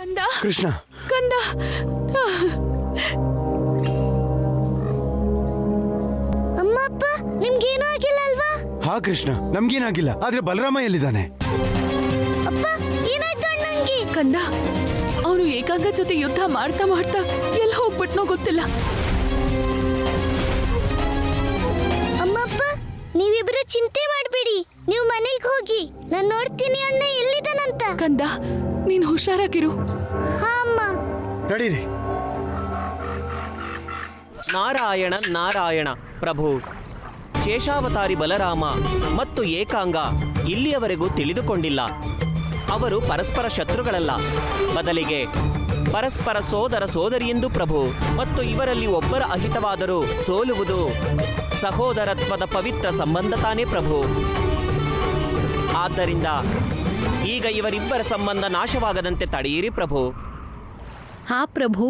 ಕಂದ ಕೃಷ್ಣ ಕಂದ ಅಮ್ಮ ಅಪ್ಪ ನಿಮ್ಗೇನೂ ಆಗಿಲ್ಲ ಅಲ್ವಾ? ಹಾ ಕೃಷ್ಣ ನಮ್ಗೇನಾಗಿಲ್ಲ, ಆದ್ರೆ ಬಲರಾಮ ಎಲ್ಲಿದ್ದಾನೆ? ಅಪ್ಪ ಏನಾಯ್ತು ಅಣ್ಣಂಗೆ? ಕಂದ ಅವನು ಏಕಾಂಗ ಜೊತೆ ಯುದ್ಧ ಮಾಡ್ತಾ ಮಾಡ್ತಾ ಎಲ್ಲಿ ಹೋಗ್ಬಿಟ್ನೋ ಗೊತ್ತಿಲ್ಲ. ಅಮ್ಮ ಅಪ್ಪ ನೀವಿಬ್ರು ಚಿಂತೆ ಮಾಡಬೇಡಿ, ನೀವು ಮನೆಗೆ ಹೋಗಿ, ನಾನು ನೋಡ್ತೀನಿ ಅಣ್ಣ ಎಲ್ಲಿದ್ದಾನಂತ. ಕಂದ ನೀನ್ ಹುಷಾರಾಗಿರು. ಹಾ ಅಮ್ಮ. ನಡೀರಿ. ನಾರಾಯಣ ನಾರಾಯಣ ಪ್ರಭು. ಶೇಷಾವತಾರಿ ಬಲರಾಮ ಮತ್ತು ಏಕಾಂಗ ಇಲ್ಲಿಯವರೆಗೂ ತಿಳಿದುಕೊಂಡಿಲ್ಲ. ಅವರು ಪರಸ್ಪರ ಶತ್ರುಗಳಲ್ಲ, ಬದಲಿಗೆ ಪರಸ್ಪರ ಸೋದರ ಸೋದರಿಯೆಂದು ಪ್ರಭು. ಮತ್ತು ಇವರಲ್ಲಿ ಒಬ್ಬರ ಅಹಿತವಾದರೂ ಸೋಲುವುದು ಸಹೋದರತ್ವದ ಪವಿತ್ರ ಸಂಬಂಧ ತಾನೇ ಪ್ರಭು. ಆದ್ದರಿಂದ ಈಗ ಇವರಿಬ್ಬರ ಸಂಬಂಧ ನಾಶವಾಗದಂತೆ ತಡೆಯಿರಿ ಪ್ರಭು. ಹಾ ಪ್ರಭು.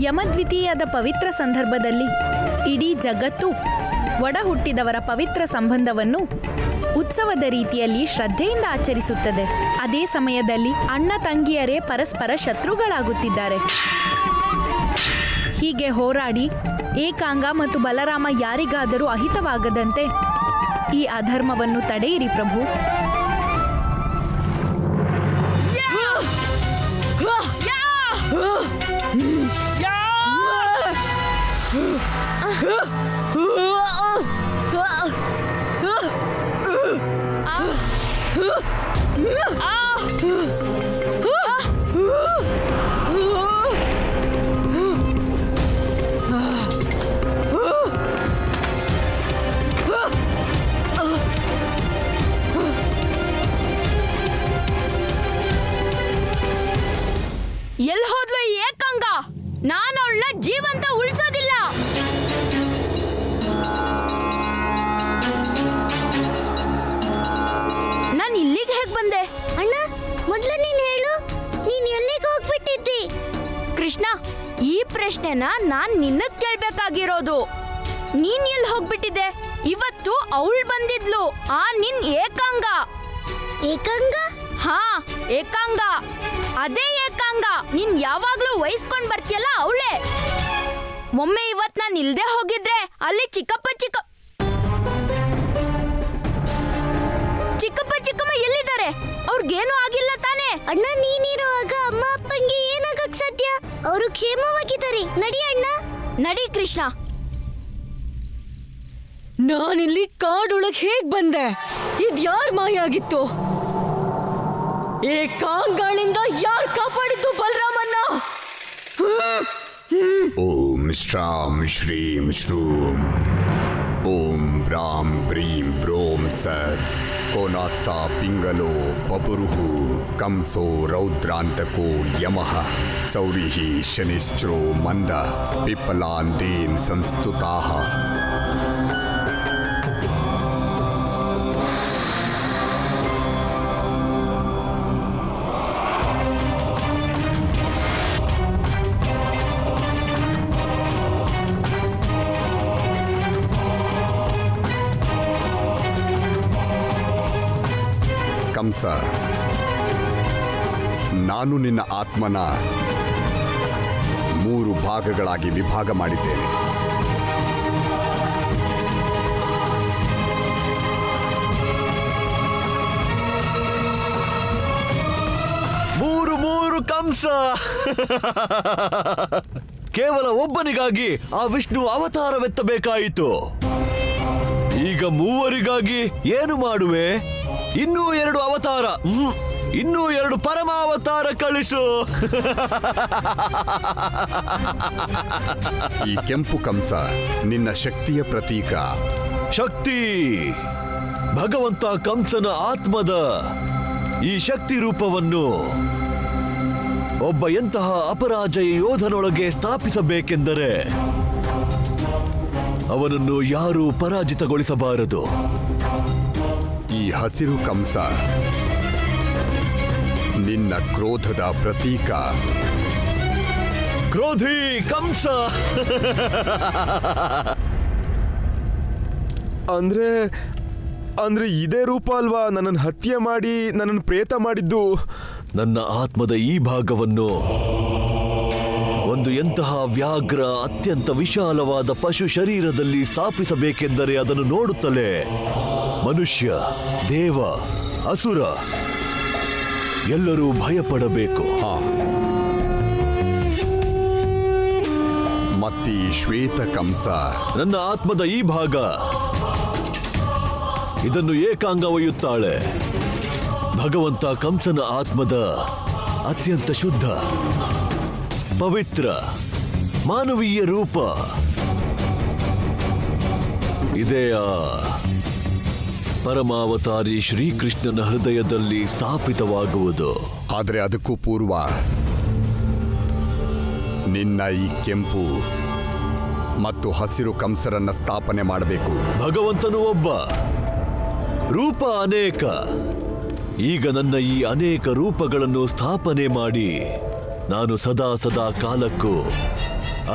ಯಮದ್ವಿತೀಯದ ಪವಿತ್ರ ಸಂದರ್ಭದಲ್ಲಿ ಇಡೀ ಜಗತ್ತು ಒಡ ಹುಟ್ಟಿದವರ ಪವಿತ್ರ ಸಂಬಂಧವನ್ನು ಉತ್ಸವದ ರೀತಿಯಲ್ಲಿ ಶ್ರದ್ಧೆಯಿಂದ ಆಚರಿಸುತ್ತದೆ. ಅದೇ ಸಮಯದಲ್ಲಿ ಅಣ್ಣ ತಂಗಿಯರೇ ಪರಸ್ಪರ ಶತ್ರುಗಳಾಗುತ್ತಿದ್ದಾರೆ. ಹೀಗೆ ಹೋರಾಡಿ ಏಕಾಂಗ ಮತ್ತು ಬಲರಾಮ ಯಾರಿಗಾದರೂ ಅಹಿತವಾಗದಂತೆ ಈ ಅಧರ್ಮವನ್ನು ತಡೆಯಿರಿ ಪ್ರಭು. ಎಲ್ಲಿ ಹೋದ್ಲು ಏಕಾಂಗ? ನಾನು ಅವಳನ್ನ ಜೀವಂತ ಉಳಿಸೋದಿಲ್ಲ. ನಾನು ಇಲ್ಲಿಗೆ ಹೇಗೆ ಬಂದೆ? ಅಣ್ಣ ಮೊದಲು ನೀನು ಹೇಳು, ನೀನು ಎಲ್ಲಿಗೆ ಹೋಗ್ಬಿಟ್ಟಿದ್ದಿ? ಕೃಷ್ಣ, ಈ ಪ್ರಶ್ನೆನ ನಾನ್ ನಿನ್ನಗ್ ಕೇಳ್ಬೇಕಾಗಿರೋದು. ನೀನ್ ಎಲ್ಲಿ ಹೋಗ್ಬಿಟ್ಟಿದ್ದೆ? ಇವತ್ತು ಅವಳು ಬಂದಿದ್ಲು, ಆ ನಿನ್ ಏಕಾಂಗ. ಏಕಾಂಗ? ಹಾ ಏಕಾಂಗ, ಅದೇ ಏಕಾಂಗ. ನೀನ್ ಯಾವಾಗ್ಲೂ ವಹಿಸ್ಕೊಂಡ್ ಬರ್ತೀಯಲ್ಲ ಅವಳೇ. ಒಮ್ಮೆ ಇವತ್ ನಾನು ಇಲ್ದೆ ಹೋಗಿದ್ರೆ ಅಲ್ಲಿ ಚಿಕ್ಕಪ್ಪ ಚಿಕ್ಕಮ್ಮ ಎಲ್ಲಿದ್ದಾರೆ? ಅವ್ರಿಗೇನು ಆಗಿಲ್ಲ ತಾನೇ? ಅಣ್ಣ ನೀನಿರುವಾಗ ಅಮ್ಮ ಅಪ್ಪಂಗೆ ಏನಾಗಕ್ ಸಾಧ್ಯ? ಅವರು ಕ್ಷೇಮವಾಗಿದ್ದಾರೆ. ನಡಿ ಅಣ್ಣ. ನಡಿ ಕೃಷ್ಣ. ನಾನಿಲ್ಲಿ ಕಾಡೊಳಗೆ ಹೇಗ್ ಬಂದೆ? ಇದ್ಯಾರ್ ಮಾಯ ಆಗಿತ್ತು? ಏಕಾಂಗಳಿಂದ ಯಾರು ಕಾಪಾಡಿದ್ದು ಬಲರಾಮನ್ನ? ಓಂ ಶ್ರಾಂ ಶ್ರೀಂ ಶ್ರೂಂ ಓಂ ಭ್ರಾಂ ಭ್ರೀಂ ಬ್ರೋಂ ಸತ್ ಕೋನಾಸ್ತಾ ಪಿಂಗಲೋ ಬಪುರುಹು ಕಂಸೋ ರೌದ್ರಾಂತಕೋ ಯಮಃ ಸೌರಿಃ ಶನಿಶ್ಚರೋ ಮಂದ ಪಿಪ್ಪಲಾಂದೇನ್ ಸಂಸ್ತುತಾಃ. ಕಂಸ, ನಾನು ನಿನ್ನ ಆತ್ಮನ 3 ಭಾಗಗಳಾಗಿ ವಿಭಾಗ ಮಾಡಿದ್ದೇನೆ. ಮೂರು ಕಂಸ. ಕೇವಲ ಒಬ್ಬನಿಗಾಗಿ ಆ ವಿಷ್ಣು ಅವತಾರವೆತ್ತಬೇಕಾಯಿತು. ಈಗ 3 ಏನು ಮಾಡುವೆ? ಇನ್ನೂ 2 ಅವತಾರ, ಇನ್ನೂ 2 ಪರಮಾವತಾರ ಕಳಿಸು. ಈ ಕೆಂಪು ಕಂಸ ನಿನ್ನ ಶಕ್ತಿಯ ಪ್ರತೀಕ. ಶಕ್ತಿ ಭಗವಂತ ಕಂಸನ ಆತ್ಮದ ಈ ಶಕ್ತಿ ರೂಪವನ್ನು ಒಬ್ಬ ಎಂತಹ ಅಪರಾಜಯ ಯೋಧನೊಳಗೆ ಸ್ಥಾಪಿಸಬೇಕೆಂದರೆ ಅವನನ್ನು ಯಾರೂ ಪರಾಜಿತಗೊಳಿಸಬಾರದು. ಈ ಹಸಿರು ಕಂಸ ನಿನ್ನ ಕ್ರೋಧದ ಪ್ರತೀಕ. ಕ್ರೋಧಿ ಕಂಸ. ಅಂದ್ರೆ ಇದೇ ರೂಪ ಅಲ್ವಾ ನನ್ನನ್ನು ಹತ್ಯೆ ಮಾಡಿ ನನ್ನನ್ನು ಪ್ರೇತ ಮಾಡಿದ್ದು? ನನ್ನ ಆತ್ಮದ ಈ ಭಾಗವನ್ನು ಒಂದು ಎಂತಹ ವ್ಯಾಘ್ರ ಅತ್ಯಂತ ವಿಶಾಲವಾದ ಪಶು ಶರೀರದಲ್ಲಿ ಸ್ಥಾಪಿಸಬೇಕೆಂದರೆ ಅದನ್ನು ನೋಡುತ್ತಲೇ ಮನುಷ್ಯ, ದೇವ, ಅಸುರ ಎಲ್ಲರೂ ಭಯಪಡಬೇಕು. ಮತ್ತೀ ಶ್ವೇತ ಕಂಸ ನನ್ನ ಆತ್ಮದ ಈ ಭಾಗ ಇದನ್ನು ಏಕಾಂಗ ಒಯ್ಯುತ್ತಾಳೆ. ಭಗವಂತ ಕಂಸನ ಆತ್ಮದ ಅತ್ಯಂತ ಶುದ್ಧ, ಪವಿತ್ರ, ಮಾನವೀಯ ರೂಪ ಇದೇ ಆ ಪರಮಾವತಾರಿ ಶ್ರೀಕೃಷ್ಣನ ಹೃದಯದಲ್ಲಿ ಸ್ಥಾಪಿತವಾಗುವುದು. ಆದರೆ ಅದಕ್ಕೂ ಪೂರ್ವ ನಿನ್ನ ಈ ಕೆಂಪು ಮತ್ತು ಹಸಿರು ಕಂಸರನ್ನ ಸ್ಥಾಪನೆ ಮಾಡಬೇಕು. ಭಗವಂತನು ಒಬ್ಬ, ರೂಪ ಅನೇಕ. ಈಗ ನನ್ನ ಈ ಅನೇಕ ರೂಪಗಳನ್ನು ಸ್ಥಾಪನೆ ಮಾಡಿ ನಾನು ಸದಾ ಸದಾ ಕಾಲಕ್ಕೂ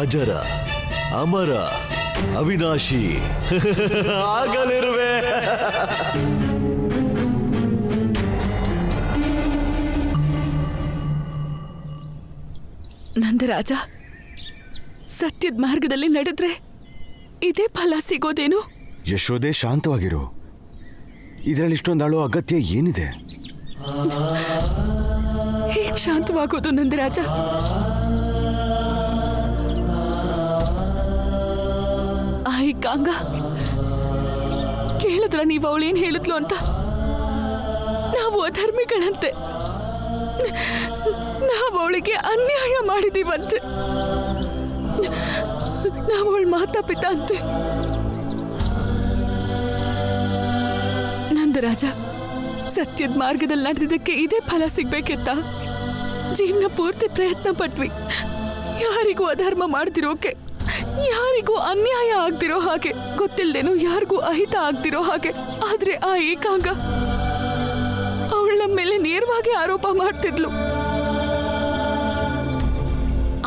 ಅಜರ, ಅಮರ, ಅವಿನಾಶಿ ಆಗಲಿರುವೆ. ನಂದರಾಜ, ಸತ್ಯದ ಮಾರ್ಗದಲ್ಲಿ ನಡೆದ್ರೆ ಇದೇ ಫಲ ಸಿಗೋದೇನು? ಯಶೋದೆ, ಶಾಂತವಾಗಿರು. ಇದರಲ್ಲಿ ಇಷ್ಟೊಂದು ಅಳೋ ಅಗತ್ಯ ಏನಿದೆ? ಹೇಗೆ ಶಾಂತವಾಗೋದು ನಂದರಾಜ? ಕಾಂಗ ಕೇಳಿದ್ರ ನೀವು ಅವಳೇನ್ ಹೇಳಿದ್ಲು ಅಂತ? ನಾವು ಅಧರ್ಮಿಗಳಂತೆ, ನಾವು ಅವಳಿಗೆ ಅನ್ಯಾಯ ಮಾಡಿದೀವಂತೆ, ನಾವು ಅವಳ ಮಾತಾಪಿತ ಅಂತೆ. ನಂದರಾಜ, ಸತ್ಯದ ಮಾರ್ಗದಲ್ಲಿ ನಡೆದಿದ್ದಕ್ಕೆ ಇದೇ ಫಲ ಸಿಗ್ಬೇಕೆತ್ತ ಜೀವನ ಪೂರ್ತಿ ಪ್ರಯತ್ನ ಪಟ್ವಿ. ಯಾರಿಗೂ ಅಧರ್ಮ ಮಾಡ್ದಿರೋಕೆ, ಯಾರಿಗೂ ಅನ್ಯಾಯ ಆಗ್ದಿರೋ ಹಾಗೆ, ಗೊತ್ತಿಲ್ದೇನು ಯಾರಿಗೂ ಅಹಿತ ಆಗ್ದಿರೋ ಹಾಗೆ. ಆದ್ರೆ ಆ ಏಕಾಂಗ ಅವಳ ಮೇಲೆ ನೇರವಾಗಿ ಆರೋಪ ಮಾಡ್ತಿದ್ಲು.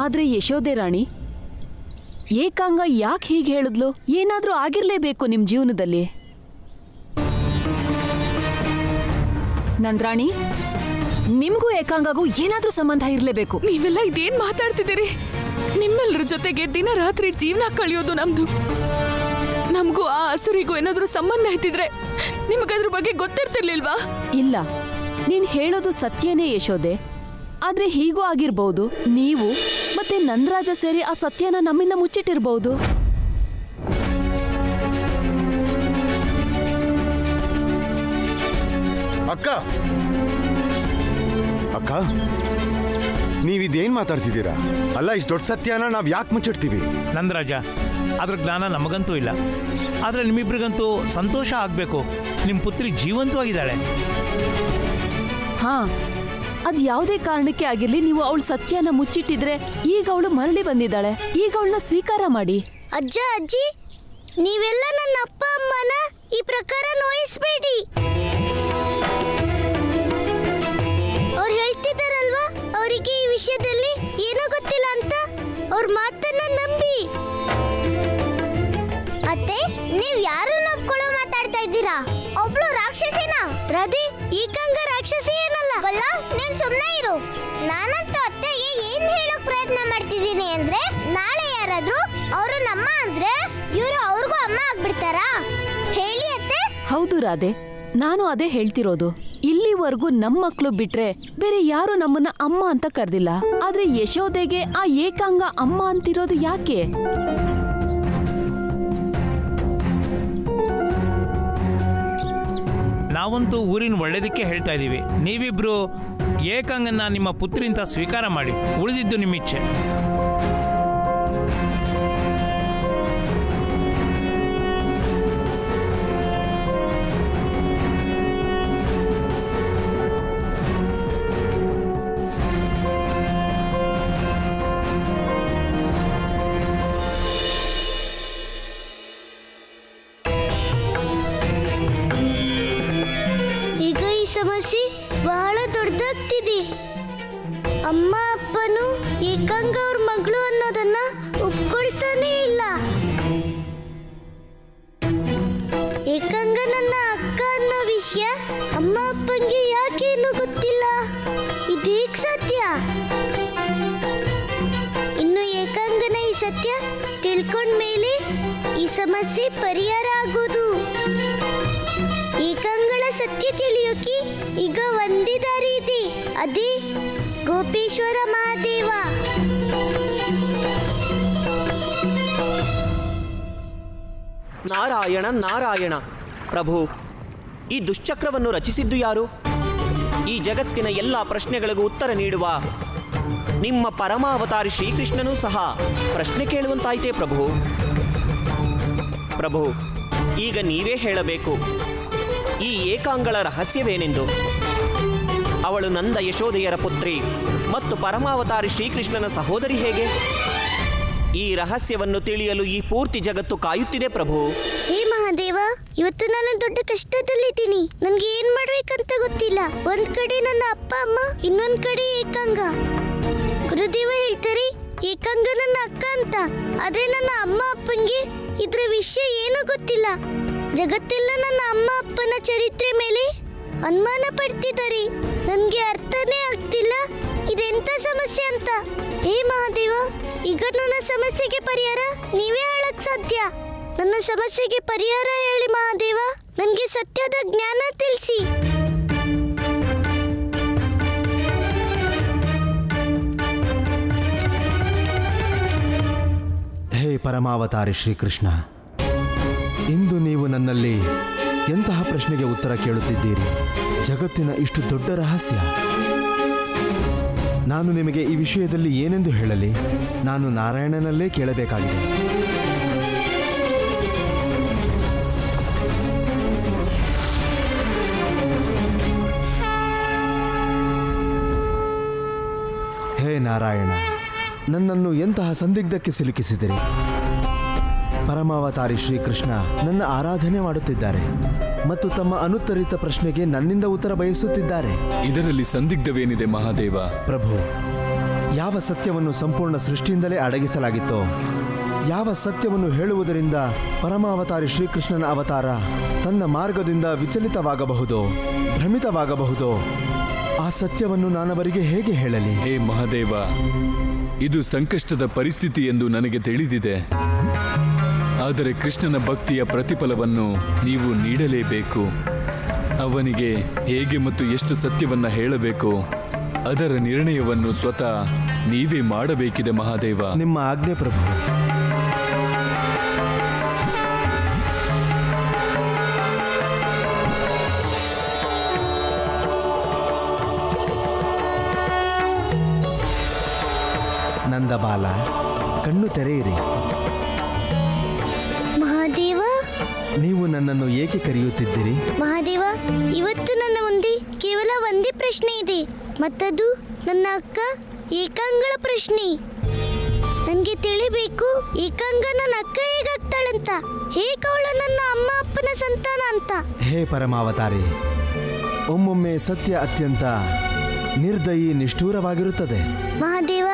ಆದ್ರೆ ಯಶೋದೆ ರಾಣಿ, ಏಕಾಂಗ ಯಾಕೆ ಹೀಗೆ ಹೇಳಿದ್ಲು? ಏನಾದ್ರೂ ಆಗಿರ್ಲೇಬೇಕು ನಿಮ್ ಜೀವನದಲ್ಲಿ. ನಂದ್ರಾಣಿ, ನಿಮ್ಗೂ ಏಕಾಂಗಗೂ ಏನಾದ್ರೂ ಸಂಬಂಧ ಇರ್ಲೇಬೇಕು. ನೀವೆಲ್ಲ ಇದೇನ್ ಮಾತಾಡ್ತಿದ್ದೀರಿ? ನಿಮ್ಮೆಲ್ಲರ ಜೊತೆಗೆ ದಿನ ರಾತ್ರಿ ಜೀವನ ಕಳೆಯೋದು ನಮ್ದು. ನಮಗೂ ಆ ಹಸುರಿಗೂ ಏನಾದ್ರೂ ಸಂಬಂಧ ಇದ್ದಿದ್ರೆ ನಿಮಗದ್ರ ಬಗ್ಗೆ ಗೊತ್ತಿರ್ತಿರ್ಲಿಲ್ವಾ? ಇಲ್ಲ, ನೀನ್ ಹೇಳೋದು ಸತ್ಯನೇ ಯಶೋದೆ. ಆದ್ರೆ ಹೀಗೂ ಆಗಿರ್ಬಹುದು. ನೀವು ಮತ್ತೆ ನಂದರಾಜ ಸೇರಿ ಆ ಸತ್ಯನ ನಮ್ಮಿಂದ ಮುಚ್ಚಿಟ್ಟಿರ್ಬಹುದು. ಅಕ್ಕ, ಅಕ್ಕ, ನೀವಿದೇನ್ ಮಾತಾಡ್ತಿದ್ದೀರಾ? ಅಲ್ಲ, ಇಷ್ಟು ದೊಡ್ಡ ಸತ್ಯನ ನಾವ್ ಯಾಕೆ ಮುಚ್ಚಿಡ್ತೀವಿ? ನಂದರಾಜ, ಅದ್ರ ಜ್ಞಾನ ನಮಗಂತೂ ಇಲ್ಲ. ಆದ್ರೆ ನಿಮ್ಮಿಬ್ರಿಗಂತೂ ಸಂತೋಷ ಆಗ್ಬೇಕು. ನಿಮ್ ಪುತ್ರಿ ಜೀವಂತವಾಗಿದ್ದಾಳೆ. ಹಾ, ಅದ್ ಯಾವುದೇ ಕಾರಣಕ್ಕೆ ಆಗಿರ್ಲಿ, ನೀವು ಅವಳು ಸತ್ಯನ ಮುಚ್ಚಿಟ್ಟಿದ್ರೆ ಈಗ ಅವಳು ಮರಳಿ ಬಂದಿದ್ದಾಳೆ. ಈಗ ಅವಳನ್ನ ಸ್ವೀಕಾರ ಮಾಡಿ. ಅಜ್ಜ, ಅಜ್ಜಿ, ನೀವೆಲ್ಲ ನನ್ನ ಅಪ್ಪ ಅಮ್ಮನ ಈ ಪ್ರಕಾರ ನೋಯಿಸ್ಬೇಡಿ. ಅವ್ರು ಹೇಳ್ತಿದ್ದಾರಲ್ವಾ, ಅವರಿಗೆ ಈ ವಿಷಯದಲ್ಲಿ ಏನೂ ಗೊತ್ತಿಲ್ಲ ಅಂತ. ಅವ್ರ ಮಾತನ್ನ ನಂಬಿ. ಅತ್ತೆ, ನೀವ್ ಯಾರನ್ನ ಒಪ್ಕೊಳ್ಳೋ ಮಾತಾಡ್ತಾ ಇದ್ದೀರಾ? ಒಬ್ಳು ರಾಕ್ಷಸಿನ? ರಾಧೆ, ಏಕಾಂಗ ರಾಕ್ಷಸಿ ಏನಲ್ಲ. ಗೊಲ್ಲ, ನೀನ್ ಸುಮ್ನೆ ಇರು. ನಾನಂತೂ ಅತ್ತೆಗೆ ಏನ್ ಹೇಳೋಕ್ ಪ್ರಯತ್ನ ಮಾಡ್ತಿದ್ದೀನಿ ಅಂದ್ರೆ, ನಾಳೆ ಯಾರಾದ್ರೂ ಅವರು ನಮ್ಮ ಅಂದ್ರೆ ಇವರು ಅವ್ರಿಗೂ ಅಮ್ಮ ಆಗ್ಬಿಡ್ತಾರಾ? ಹೇಳಿ ಅತ್ತೆ. ಹೌದು ರಾಧೆ, ನಾನು ಅದೇ ಹೇಳ್ತಿರೋದು. ಇಲ್ಲಿವರೆಗೂ ನಮ್ಮ ಮಕ್ಕಳು ಬಿಟ್ರೆ ಬೇರೆ ಯಾರು ನಮ್ಮನ್ನ ಅಮ್ಮ ಅಂತ ಕರೆದಿಲ್ಲ. ಆದ್ರೆ ಯಶೋದೆಗೆ ಆ ಏಕಾಂಗ ಅಮ್ಮ ಅಂತಿರೋದು ಯಾಕೆ? ನಾವಂತೂ ಊರಿನ ಒಳ್ಳೇದಕ್ಕೆ ಹೇಳ್ತಾ ಇದ್ದೀವಿ. ನೀವಿಬ್ರು ಏಕಾಂಗನ್ನ ನಿಮ್ಮ ಪುತ್ರಿಯಿಂದ ಸ್ವೀಕಾರ ಮಾಡಿ, ಉಳಿದಿದ್ದು ನಿಮ್ಮ ಇಚ್ಛೆ. ಸಮಸ್ಯೆ ಬಹಳ ದೊಡ್ಡದಾಗ್ತಿದೆ. ಅಮ್ಮ ಅಪ್ಪನು ಏಕಾಂಗ ಅವ್ರ ಮಗಳು ಅನ್ನೋದನ್ನ ಒಪ್ಕೊಳ್ತಾನೆ ಇಲ್ಲ. ಏಕಾಂಗ ನನ್ನ ಅಕ್ಕ ಅನ್ನೋ ವಿಷಯ ಅಮ್ಮ ಅಪ್ಪಂಗೆ ಯಾಕೇನು ಗೊತ್ತಿಲ್ಲ. ಇದು ಹೇಳಕ್ ಸಾಧ್ಯ? ಇನ್ನು ಏಕಾಂಗನ ಈ ಸತ್ಯ ತಿಳ್ಕೊಂಡ್ಮೇಲೆ ಈ ಸಮಸ್ಯೆ ಪರಿಹಾರ ಆಗೋದು. ಏಕಾಂಗಳ ಸತ್ಯ ತಿಳಿಯೋಕೆ ಈಗ ಒಂದೇ ದಾರಿ ಇದೆ, ಅದೇ ಗೋಪೇಶ್ವರ ಮಹಾದೇವ. ನಾರಾಯಣ ನಾರಾಯಣ. ಪ್ರಭು, ಈ ದುಶ್ಚಕ್ರವನ್ನು ರಚಿಸಿದ್ದು ಯಾರು? ಈ ಜಗತ್ತಿನ ಎಲ್ಲ ಪ್ರಶ್ನೆಗಳಿಗೂ ಉತ್ತರ ನೀಡುವ ನಿಮ್ಮ ಪರಮಾವತಾರಿ ಶ್ರೀಕೃಷ್ಣನೂ ಸಹ ಪ್ರಶ್ನೆ ಕೇಳುವಂತಾಯಿತೇ ಪ್ರಭು. ಪ್ರಭು, ಈಗ ನೀವೇ ಹೇಳಬೇಕು, ಈ ಏಕಾಂಗಳ ರಹಸ್ಯವೇನೆಂದು. ಅವಳು ನಂದ ಯಶೋದೆಯರ ಪುತ್ರಿ ಮತ್ತು ಪರಮಾವತಾರಿ ಶ್ರೀಕೃಷ್ಣನ ಸಹೋದರಿ ಹೇಗೆ? ಈ ರಹಸ್ಯವನ್ನು ತಿಳಿಯಲು ಈ ಪೂರ್ತಿ ಜಗತ್ತು ಕಾಯುತ್ತಿದೆ ಪ್ರಭು. ಹೇ ಮಹಾದೇವ, ಇವತ್ತು ನಾನು ದೊಡ್ಡ ಕಷ್ಟದಲ್ಲಿದ್ದೀನಿ. ನನ್ಗೆ ಏನ್ ಮಾಡ್ಬೇಕಂತ ಗೊತ್ತಿಲ್ಲ. ಒಂದ್ ಕಡೆ ನನ್ನ ಅಪ್ಪ ಅಮ್ಮ, ಇನ್ನೊಂದ್ ಕಡೆ ಏಕಾಂಗ. ಗುರುದೇವ ಹೇಳ್ತಾರೆ ಏಕಾಂಗ ನನ್ನ ಅಕ್ಕ ಅಂತ. ಆದ್ರೆ ನನ್ನ ಅಮ್ಮ ಅಪ್ಪಂಗೆ ಇದ್ರ ವಿಷಯ ಏನೂ ಗೊತ್ತಿಲ್ಲ. ಜಗತ್ತೆಲ್ಲ ನನ್ನ ಅಮ್ಮ ಅಪ್ಪನ ಚರಿತ್ರೆ ಮೇಲೆ ಅನುಮಾನ ಪಡ್ತಿದ್ದಾರೆ. ನನ್ಗೆ ಅರ್ಥನೇ ಆಗ್ತಿಲ್ಲ ಇದೆಂತ ಸಮಸ್ಯೆ ಅಂತ. ಹೇ ಮಹಾದೇವ, ಈಗ ನನ್ನ ಸಮಸ್ಯೆಗೆ ಪರಿಹಾರ ನೀವೇ ಹೇಳಕ್ ಸಾಧ್ಯ. ನನ್ನ ಸಮಸ್ಯೆಗೆ ಪರಿಹಾರ ಹೇಳಿ ಮಹಾದೇವ. ನನ್ಗೆ ಸತ್ಯದ ಜ್ಞಾನ ತಿಳಿಸಿ. ಹೇ ಪರಮಾವತಾರಿ ಶ್ರೀಕೃಷ್ಣ, ಇಂದು ನೀವು ನನ್ನಲ್ಲಿ ಎಂತಹ ಪ್ರಶ್ನೆಗೆ ಉತ್ತರ ಕೇಳುತ್ತಿದ್ದೀರಿ? ಜಗತ್ತಿನ ಇಷ್ಟು ದೊಡ್ಡ ರಹಸ್ಯ. ನಾನು ನಿಮಗೆ ಈ ವಿಷಯದಲ್ಲಿ ಏನೆಂದು ಹೇಳಲಿ? ನಾನು ನಾರಾಯಣನಲ್ಲೇ ಕೇಳಬೇಕಾಗಿದೆ. ಹೇ ನಾರಾಯಣ, ನನ್ನನ್ನು ಎಂತಹ ಸಂದಿಗ್ಧಕ್ಕೆ ಸಿಲುಕಿಸಿದಿರಿ. ಪರಮಾವತಾರಿ ಶ್ರೀಕೃಷ್ಣ ನನ್ನ ಆರಾಧನೆ ಮಾಡುತ್ತಿದ್ದಾರೆ ಮತ್ತು ತಮ್ಮ ಅನುತ್ತರಿತ ಪ್ರಶ್ನೆಗೆ ನನ್ನಿಂದ ಉತ್ತರ ಬಯಸುತ್ತಿದ್ದಾರೆ. ಇದರಲ್ಲಿ ಸಂದಿಗ್ಧವೇನಿದೆ ಮಹಾದೇವ? ಪ್ರಭು, ಯಾವ ಸತ್ಯವನ್ನು ಸಂಪೂರ್ಣ ಸೃಷ್ಟಿಯಿಂದಲೇ ಅಡಗಿಸಲಾಗಿತ್ತೋ, ಯಾವ ಸತ್ಯವನ್ನು ಹೇಳುವುದರಿಂದ ಪರಮಾವತಾರಿ ಶ್ರೀಕೃಷ್ಣನ ಅವತಾರ ತನ್ನ ಮಾರ್ಗದಿಂದ ವಿಚಲಿತವಾಗಬಹುದೋ, ಭ್ರಮಿತವಾಗಬಹುದೋ, ಆ ಸತ್ಯವನ್ನು ನಾನವರಿಗೆ ಹೇಗೆ ಹೇಳಲಿ? ಹೇ ಮಹಾದೇವ, ಇದು ಸಂಕಷ್ಟದ ಪರಿಸ್ಥಿತಿ ಎಂದು ನನಗೆ ತಿಳಿದಿದೆ. ಆದರೆ ಕೃಷ್ಣನ ಭಕ್ತಿಯ ಪ್ರತಿಫಲವನ್ನು ನೀವು ನೀಡಲೇಬೇಕು. ಅವನಿಗೆ ಹೇಗೆ ಮತ್ತು ಎಷ್ಟು ಸತ್ಯವನ್ನ ಹೇಳಬೇಕು ಅದರ ನಿರ್ಣಯವನ್ನು ಸ್ವತಃ ನೀವೇ ಮಾಡಬೇಕಿದೆ ಮಹಾದೇವ. ನಿಮ್ಮ ಆಜ್ಞೆ ಪ್ರಭು. ನಂದಬಾಲ, ಕಣ್ಣು ತೆರೆಯಿರಿ. ಮಹಾದೇವ, ನೀವು ನನ್ನನ್ನು ಏಕೆ ಕರೆಯುತ್ತಿದ್ದೀರಿ? ಮಹಾದೇವ, ಇವತ್ತು ನನ್ನ ಮುಂದೆ ಕೇವಲ ಒಂದೇ ಪ್ರಶ್ನೆ ಇದೆ, ಮತ್ತದು ನನ್ನ ಅಕ್ಕ ಏಕಾಂಗಳ ಪ್ರಶ್ನೆ. ನನಗೆ ತಿಳಿಬೇಕು, ಏಕಾಂಗ ನನ್ನ ಅಕ್ಕ ಹೇಗಾಗ್ತಾಳಂತ, ಹೇಗೆ ಅವಳ ನನ್ನ ಅಮ್ಮ ಅಪ್ಪನ ಸಂತಾನ ಅಂತ. ಹೇ ಪರಮಾವತಾರಿ, ಒಮ್ಮೊಮ್ಮೆ ಸತ್ಯ ಅತ್ಯಂತ ನಿರ್ದಯಿ ನಿಷ್ಠೂರವಾಗಿರುತ್ತದೆ. ಮಹಾದೇವ,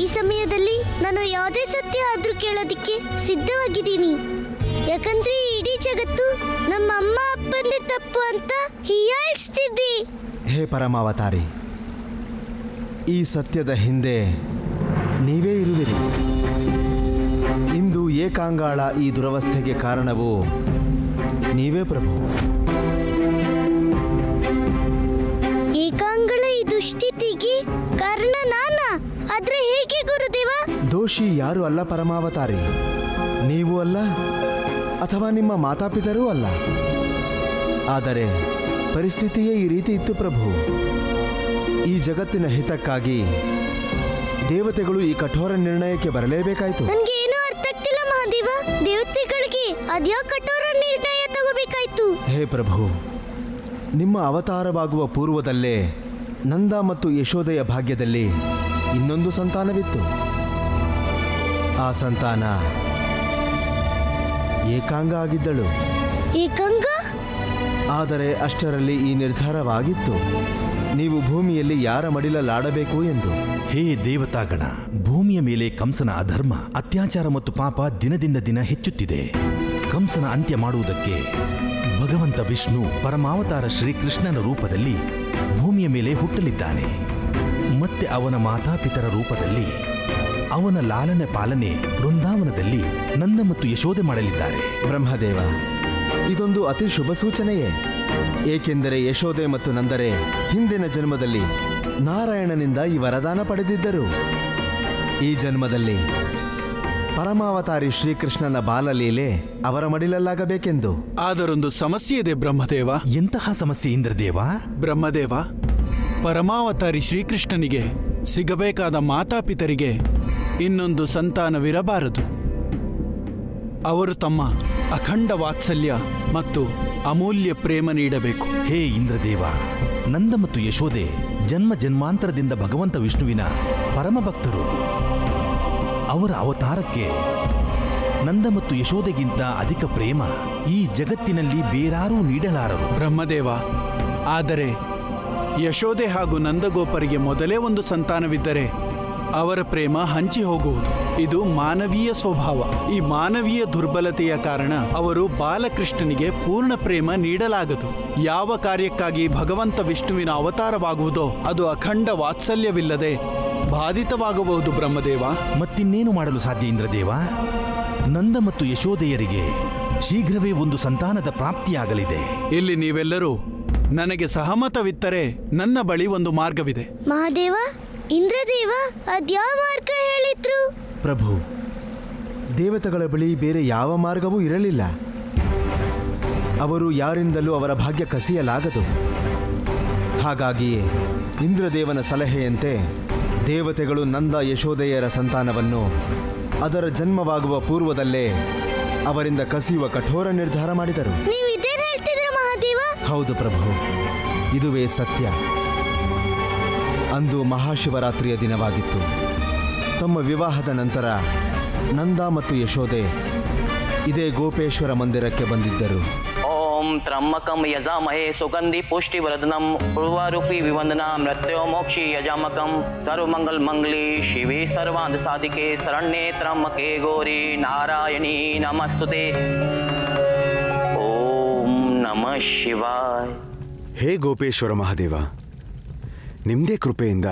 ಈ ಸಮಯದಲ್ಲಿ ನಾನು ಯಾವುದೇ ಸತ್ಯ ಆದ್ರೂ ಕೇಳೋದಿಕ್ಕೆ ಸಿದ್ಧವಾಗಿದ್ದೀನಿ. ಯಾಕಂದ್ರೆ ಇಡೀ ಜಗತ್ತು ನಮ್ಮ ಅಮ್ಮ ಅಪ್ಪಂದೇ ತಪ್ಪು ಅಂತ ಹೀಯಾಳಿಸ್ತಿದ್ದೆ. ಹೇ ಪರಮಾವತಾರಿ, ಈ ಸತ್ಯದ ಹಿಂದೆ ನೀವೇ ಇರುವಿರಿ. ಇಂದು ಏಕಾಂಗಾಳ ಈ ದುರವಸ್ಥೆಗೆ ಕಾರಣವು ನೀವೇ ಪ್ರಭು. ಏಕಾಂಗಳ ಈ ದುಸ್ಥಿತಿಗೆ ಕಾರಣ ನಾನಾ? ಆದ್ರೆ ಹೇಗೆ ಗುರುದೇವ? ದೋಷಿ ಯಾರು ಅಲ್ಲ ಪರಮಾವತಾರಿ, ನೀವು ಅಲ್ಲ, ಅಥವಾ ನಿಮ್ಮ ಮಾತಾಪಿತರೂ ಅಲ್ಲ. ಆದರೆ ಪರಿಸ್ಥಿತಿಯೇ ಈ ರೀತಿ ಇತ್ತು ಪ್ರಭು. ಈ ಜಗತ್ತಿನ ಹಿತಕ್ಕಾಗಿ ದೇವತೆಗಳು ಈ ಕಠೋರ ನಿರ್ಣಯಕ್ಕೆ ಬರಲೇಬೇಕಾಯ್ತು. ನನ್ಗೆ ಏನೂ ಅರ್ಥ ಆಗ್ತಿಲ್ಲ ಮಹಾದೇವ. ದೇವತೆಗಳಿಗೆ ಅದ್ಯಾ ಕಠೋರ ನಿರ್ಣಯ ತಗೋಬೇಕಾಯ್ತು? ಹೇ ಪ್ರಭು, ನಿಮ್ಮ ಅವತಾರವಾಗುವ ಪೂರ್ವದಲ್ಲೇ ನಂದ ಮತ್ತು ಯಶೋದೆಯ ಭಾಗ್ಯದಲ್ಲಿ ಇನ್ನೊಂದು ಸಂತಾನವಿತ್ತು. ಆ ಸಂತಾನ ಏಕಾಂಗ ಆಗಿದ್ದಳು. ಏಕಾಂಗ? ಆದರೆ ಅಷ್ಟರಲ್ಲಿ ಈ ನಿರ್ಧಾರವಾಗಿತ್ತು, ನೀವು ಭೂಮಿಯಲ್ಲಿ ಯಾರ ಮಡಿಲಲ್ಲಾಡಬೇಕು ಎಂದು. ಹೇ ದೇವತಾಗಣ, ಭೂಮಿಯ ಮೇಲೆ ಕಂಸನ ಅಧರ್ಮ, ಅತ್ಯಾಚಾರ ಮತ್ತು ಪಾಪ ದಿನದಿಂದ ದಿನ ಹೆಚ್ಚುತ್ತಿದೆ. ಕಂಸನ ಅಂತ್ಯ ಮಾಡುವುದಕ್ಕೆ ಭಗವಂತ ವಿಷ್ಣು ಪರಮಾವತಾರ ಶ್ರೀಕೃಷ್ಣನ ರೂಪದಲ್ಲಿ ಭೂಮಿಯ ಮೇಲೆ ಹುಟ್ಟಲಿದ್ದಾನೆ. ಮತ್ತೆ ಅವನ ಮಾತಾಪಿತರ ರೂಪದಲ್ಲಿ ಅವನ ಲಾಲನೆ ಪಾಲನೆ ಬೃಂದಾವನದಲ್ಲಿ ನಂದ ಮತ್ತು ಯಶೋದೆ ಮಾಡಲಿದ್ದಾರೆ. ಬ್ರಹ್ಮದೇವ, ಇದೊಂದು ಅತಿ ಶುಭ ಸೂಚನೆಯೇ. ಏಕೆಂದರೆ ಯಶೋದೆ ಮತ್ತು ನಂದರೆ ಹಿಂದಿನ ಜನ್ಮದಲ್ಲಿ ನಾರಾಯಣನಿಂದ ಈ ವರದಾನ ಪಡೆದಿದ್ದರು. ಈ ಜನ್ಮದಲ್ಲಿ ಪರಮಾವತಾರಿ ಶ್ರೀಕೃಷ್ಣನ ಬಾಲಲೀಲೆ ಅವರ ಮಡಿಲಲ್ಲಾಗಬೇಕೆಂದು. ಆದರೊಂದು ಸಮಸ್ಯೆ ಇದೆ ಬ್ರಹ್ಮದೇವ. ಎಂತಹ ಸಮಸ್ಯೆ ಇಂದ್ರದೇವ? ಬ್ರಹ್ಮದೇವ, ಪರಮಾವತಾರಿ ಶ್ರೀಕೃಷ್ಣನಿಗೆ ಸಿಗಬೇಕಾದ ಮಾತಾಪಿತರಿಗೆ ಇನ್ನೊಂದು ಸಂತಾನವಿರಬಾರದು. ಅವರು ತಮ್ಮ ಅಖಂಡ ವಾತ್ಸಲ್ಯ ಮತ್ತು ಅಮೂಲ್ಯ ಪ್ರೇಮ ನೀಡಬೇಕು. ಹೇ ಇಂದ್ರದೇವ, ನಂದ ಮತ್ತು ಯಶೋದೆ ಜನ್ಮ ಜನ್ಮಾಂತರದಿಂದ ಭಗವಂತ ವಿಷ್ಣುವಿನ ಪರಮಭಕ್ತರು. ಅವರ ಅವತಾರಕ್ಕೆ ನಂದ ಮತ್ತು ಯಶೋದೆಗಿಂತ ಅಧಿಕ ಪ್ರೇಮ ಈ ಜಗತ್ತಿನಲ್ಲಿ ಬೇರಾರೂ ನೀಡಲಾರರು. ಬ್ರಹ್ಮದೇವ, ಆದರೆ ಯಶೋದೆ ಹಾಗೂ ನಂದಗೋಪರಿಗೆ ಮೊದಲೇ ಒಂದು ಸಂತಾನವಿದ್ದರೆ ಅವರ ಪ್ರೇಮ ಹಂಚಿ ಹೋಗುವುದು. ಇದು ಮಾನವೀಯ ಸ್ವಭಾವ. ಈ ಮಾನವೀಯ ದುರ್ಬಲತೆಯ ಕಾರಣ ಅವರು ಬಾಲಕೃಷ್ಣನಿಗೆ ಪೂರ್ಣ ಪ್ರೇಮ ನೀಡಲಾಗದು. ಯಾವ ಕಾರ್ಯಕ್ಕಾಗಿ ಭಗವಂತ ವಿಷ್ಣುವಿನ ಅವತಾರವಾಗುವುದೋ ಅದು ಅಖಂಡ ವಾತ್ಸಲ್ಯವಿಲ್ಲದೆ ಬಾಧಿತವಾಗಬಹುದು. ಬ್ರಹ್ಮದೇವ, ಮತ್ತಿನ್ನೇನು ಮಾಡಲು ಸಾಧ್ಯ ಇಂದ್ರದೇವ? ನಂದ ಮತ್ತು ಯಶೋದೆಯರಿಗೆ ಶೀಘ್ರವೇ ಒಂದು ಸಂತಾನದ ಪ್ರಾಪ್ತಿಯಾಗಲಿದೆ. ಇಲ್ಲಿ ನೀವೆಲ್ಲರೂ ನನಗೆ ಸಹಮತವಿತ್ತರೆ ನನ್ನ ಬಳಿ ಒಂದು ಮಾರ್ಗವಿದೆ. ಮಹಾದೇವ, ಇಂದ್ರದೇವ ಅದ್ಯಾವ ಮಾರ್ಗ ಹೇಳಿದ್ರು? ಪ್ರಭು, ದೇವತೆಗಳ ಬಳಿ ಬೇರೆ ಯಾವ ಮಾರ್ಗವೂ ಇರಲಿಲ್ಲ. ಅವರು ಯಾರಿಂದಲೂ ಅವರ ಭಾಗ್ಯ ಕಸಿಯಲಾಗದು. ಹಾಗಾಗಿಯೇ ಇಂದ್ರದೇವನ ಸಲಹೆಯಂತೆ ದೇವತೆಗಳು ನಂದ ಯಶೋದೆಯರ ಸಂತಾನವನ್ನು ಅದರ ಜನ್ಮವಾಗುವ ಪೂರ್ವದಲ್ಲೇ ಅವರಿಂದ ಕಸಿಯುವ ಕಠೋರ ನಿರ್ಧಾರ ಮಾಡಿದರು. ನೀವಿದೇನು ಹೇಳ್ತಿದ್ರ ಮಹಾದೇವ? ಹೌದು ಪ್ರಭು, ಇದುವೇ ಸತ್ಯ. ಅಂದು ಮಹಾಶಿವರಾತ್ರಿಯ ದಿನವಾಗಿತ್ತು. ತಮ್ಮ ವಿವಾಹದ ನಂತರ ನಂದ ಮತ್ತು ಯಶೋದೆ ಇದೇ ಗೋಪೇಶ್ವರ ಮಂದಿರಕ್ಕೆ ಬಂದಿದ್ದರು. ಓಂ ತ್ರಮ್ಮಕಂ ಯಜಾಮಹೇ ಸುಗಂಧಿ ಪುಷ್ಟಿವರ್ಧನಂ ಉರ್ವಾರೂಪಿ ವಿವಂದನಾ ಮೃತ್ಯೋ ಮೋಕ್ಷಿ ಯಜಾಮಕಂ ಸರ್ವಮಂಗಲ್ ಮಂಗಲಿ ಶಿವೆ ಸರ್ವಾಂಧ ಸಾಧಿಕೆ ಶರಣ್ಯೇ ತ್ರಮ್ಮಕೆ ಗೌರಿ ನಾರಾಯಣಿ ನಮಸ್ತುತೆ. ಓಂ ನಮಃ ಶಿವಾಯ. ಹೇ ಗೋಪೇಶ್ವರ ಮಹಾದೇವ, ನಿಮ್ಮದೇ ಕೃಪೆಯಿಂದ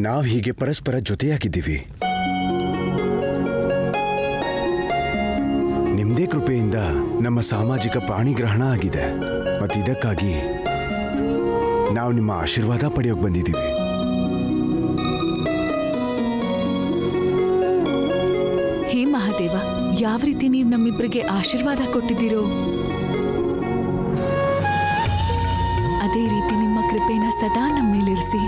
ನಾವು ಹೀಗೆ ಪರಸ್ಪರ ಜೊತೆಯಾಗಿದ್ದೀವಿ. ನಿಮ್ಮದೇ ಕೃಪೆಯಿಂದ ನಮ್ಮ ಸಾಮಾಜಿಕ ಪಾಣಿಗ್ರಹಣ ಆಗಿದೆ ಮತ್ತು ಇದಕ್ಕಾಗಿ ನಾವು ನಿಮ್ಮ ಆಶೀರ್ವಾದ ಪಡೆಯೋಕೆ ಬಂದಿದ್ದೀವಿ. ಹೇ ಮಹಾದೇವ, ಯಾವ ರೀತಿ ನೀವು ನಮ್ಮಿಬ್ಬರಿಗೆ ಆಶೀರ್ವಾದ ಕೊಟ್ಟಿದ್ದೀರೋ ಅದೇ ರೀತಿ ನಿಮ್ಮ ಕೃಪೆನ ಸದಾ ನಮ್ಮ ಮೇಲಿರಿಸಿ.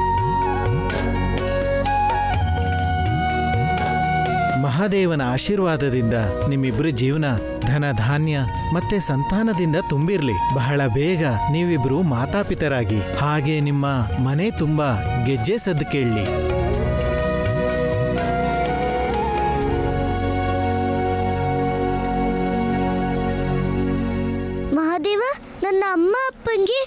ಮಹಾದೇವನ ಆಶೀರ್ವಾದದಿಂದ ನಿಮ್ಮಿಬ್ಬರ ಜೀವನ ಧನ ಧಾನ್ಯ ಮತ್ತೆ ಸಂತಾನದಿಂದ ತುಂಬಿರ್ಲಿ. ಬಹಳ ಬೇಗ ನೀವಿಬ್ರು ಮಾತಾಪಿತರಾಗಿ ಹಾಗೆ ನಿಮ್ಮ ಮನೆ ತುಂಬಾ ಗೆಜ್ಜೆ ಸದ್ದು ಕೇಳಲಿ. ಮಹಾದೇವ, ನನ್ನ ಅಮ್ಮ ಅಪ್ಪಂಗೆ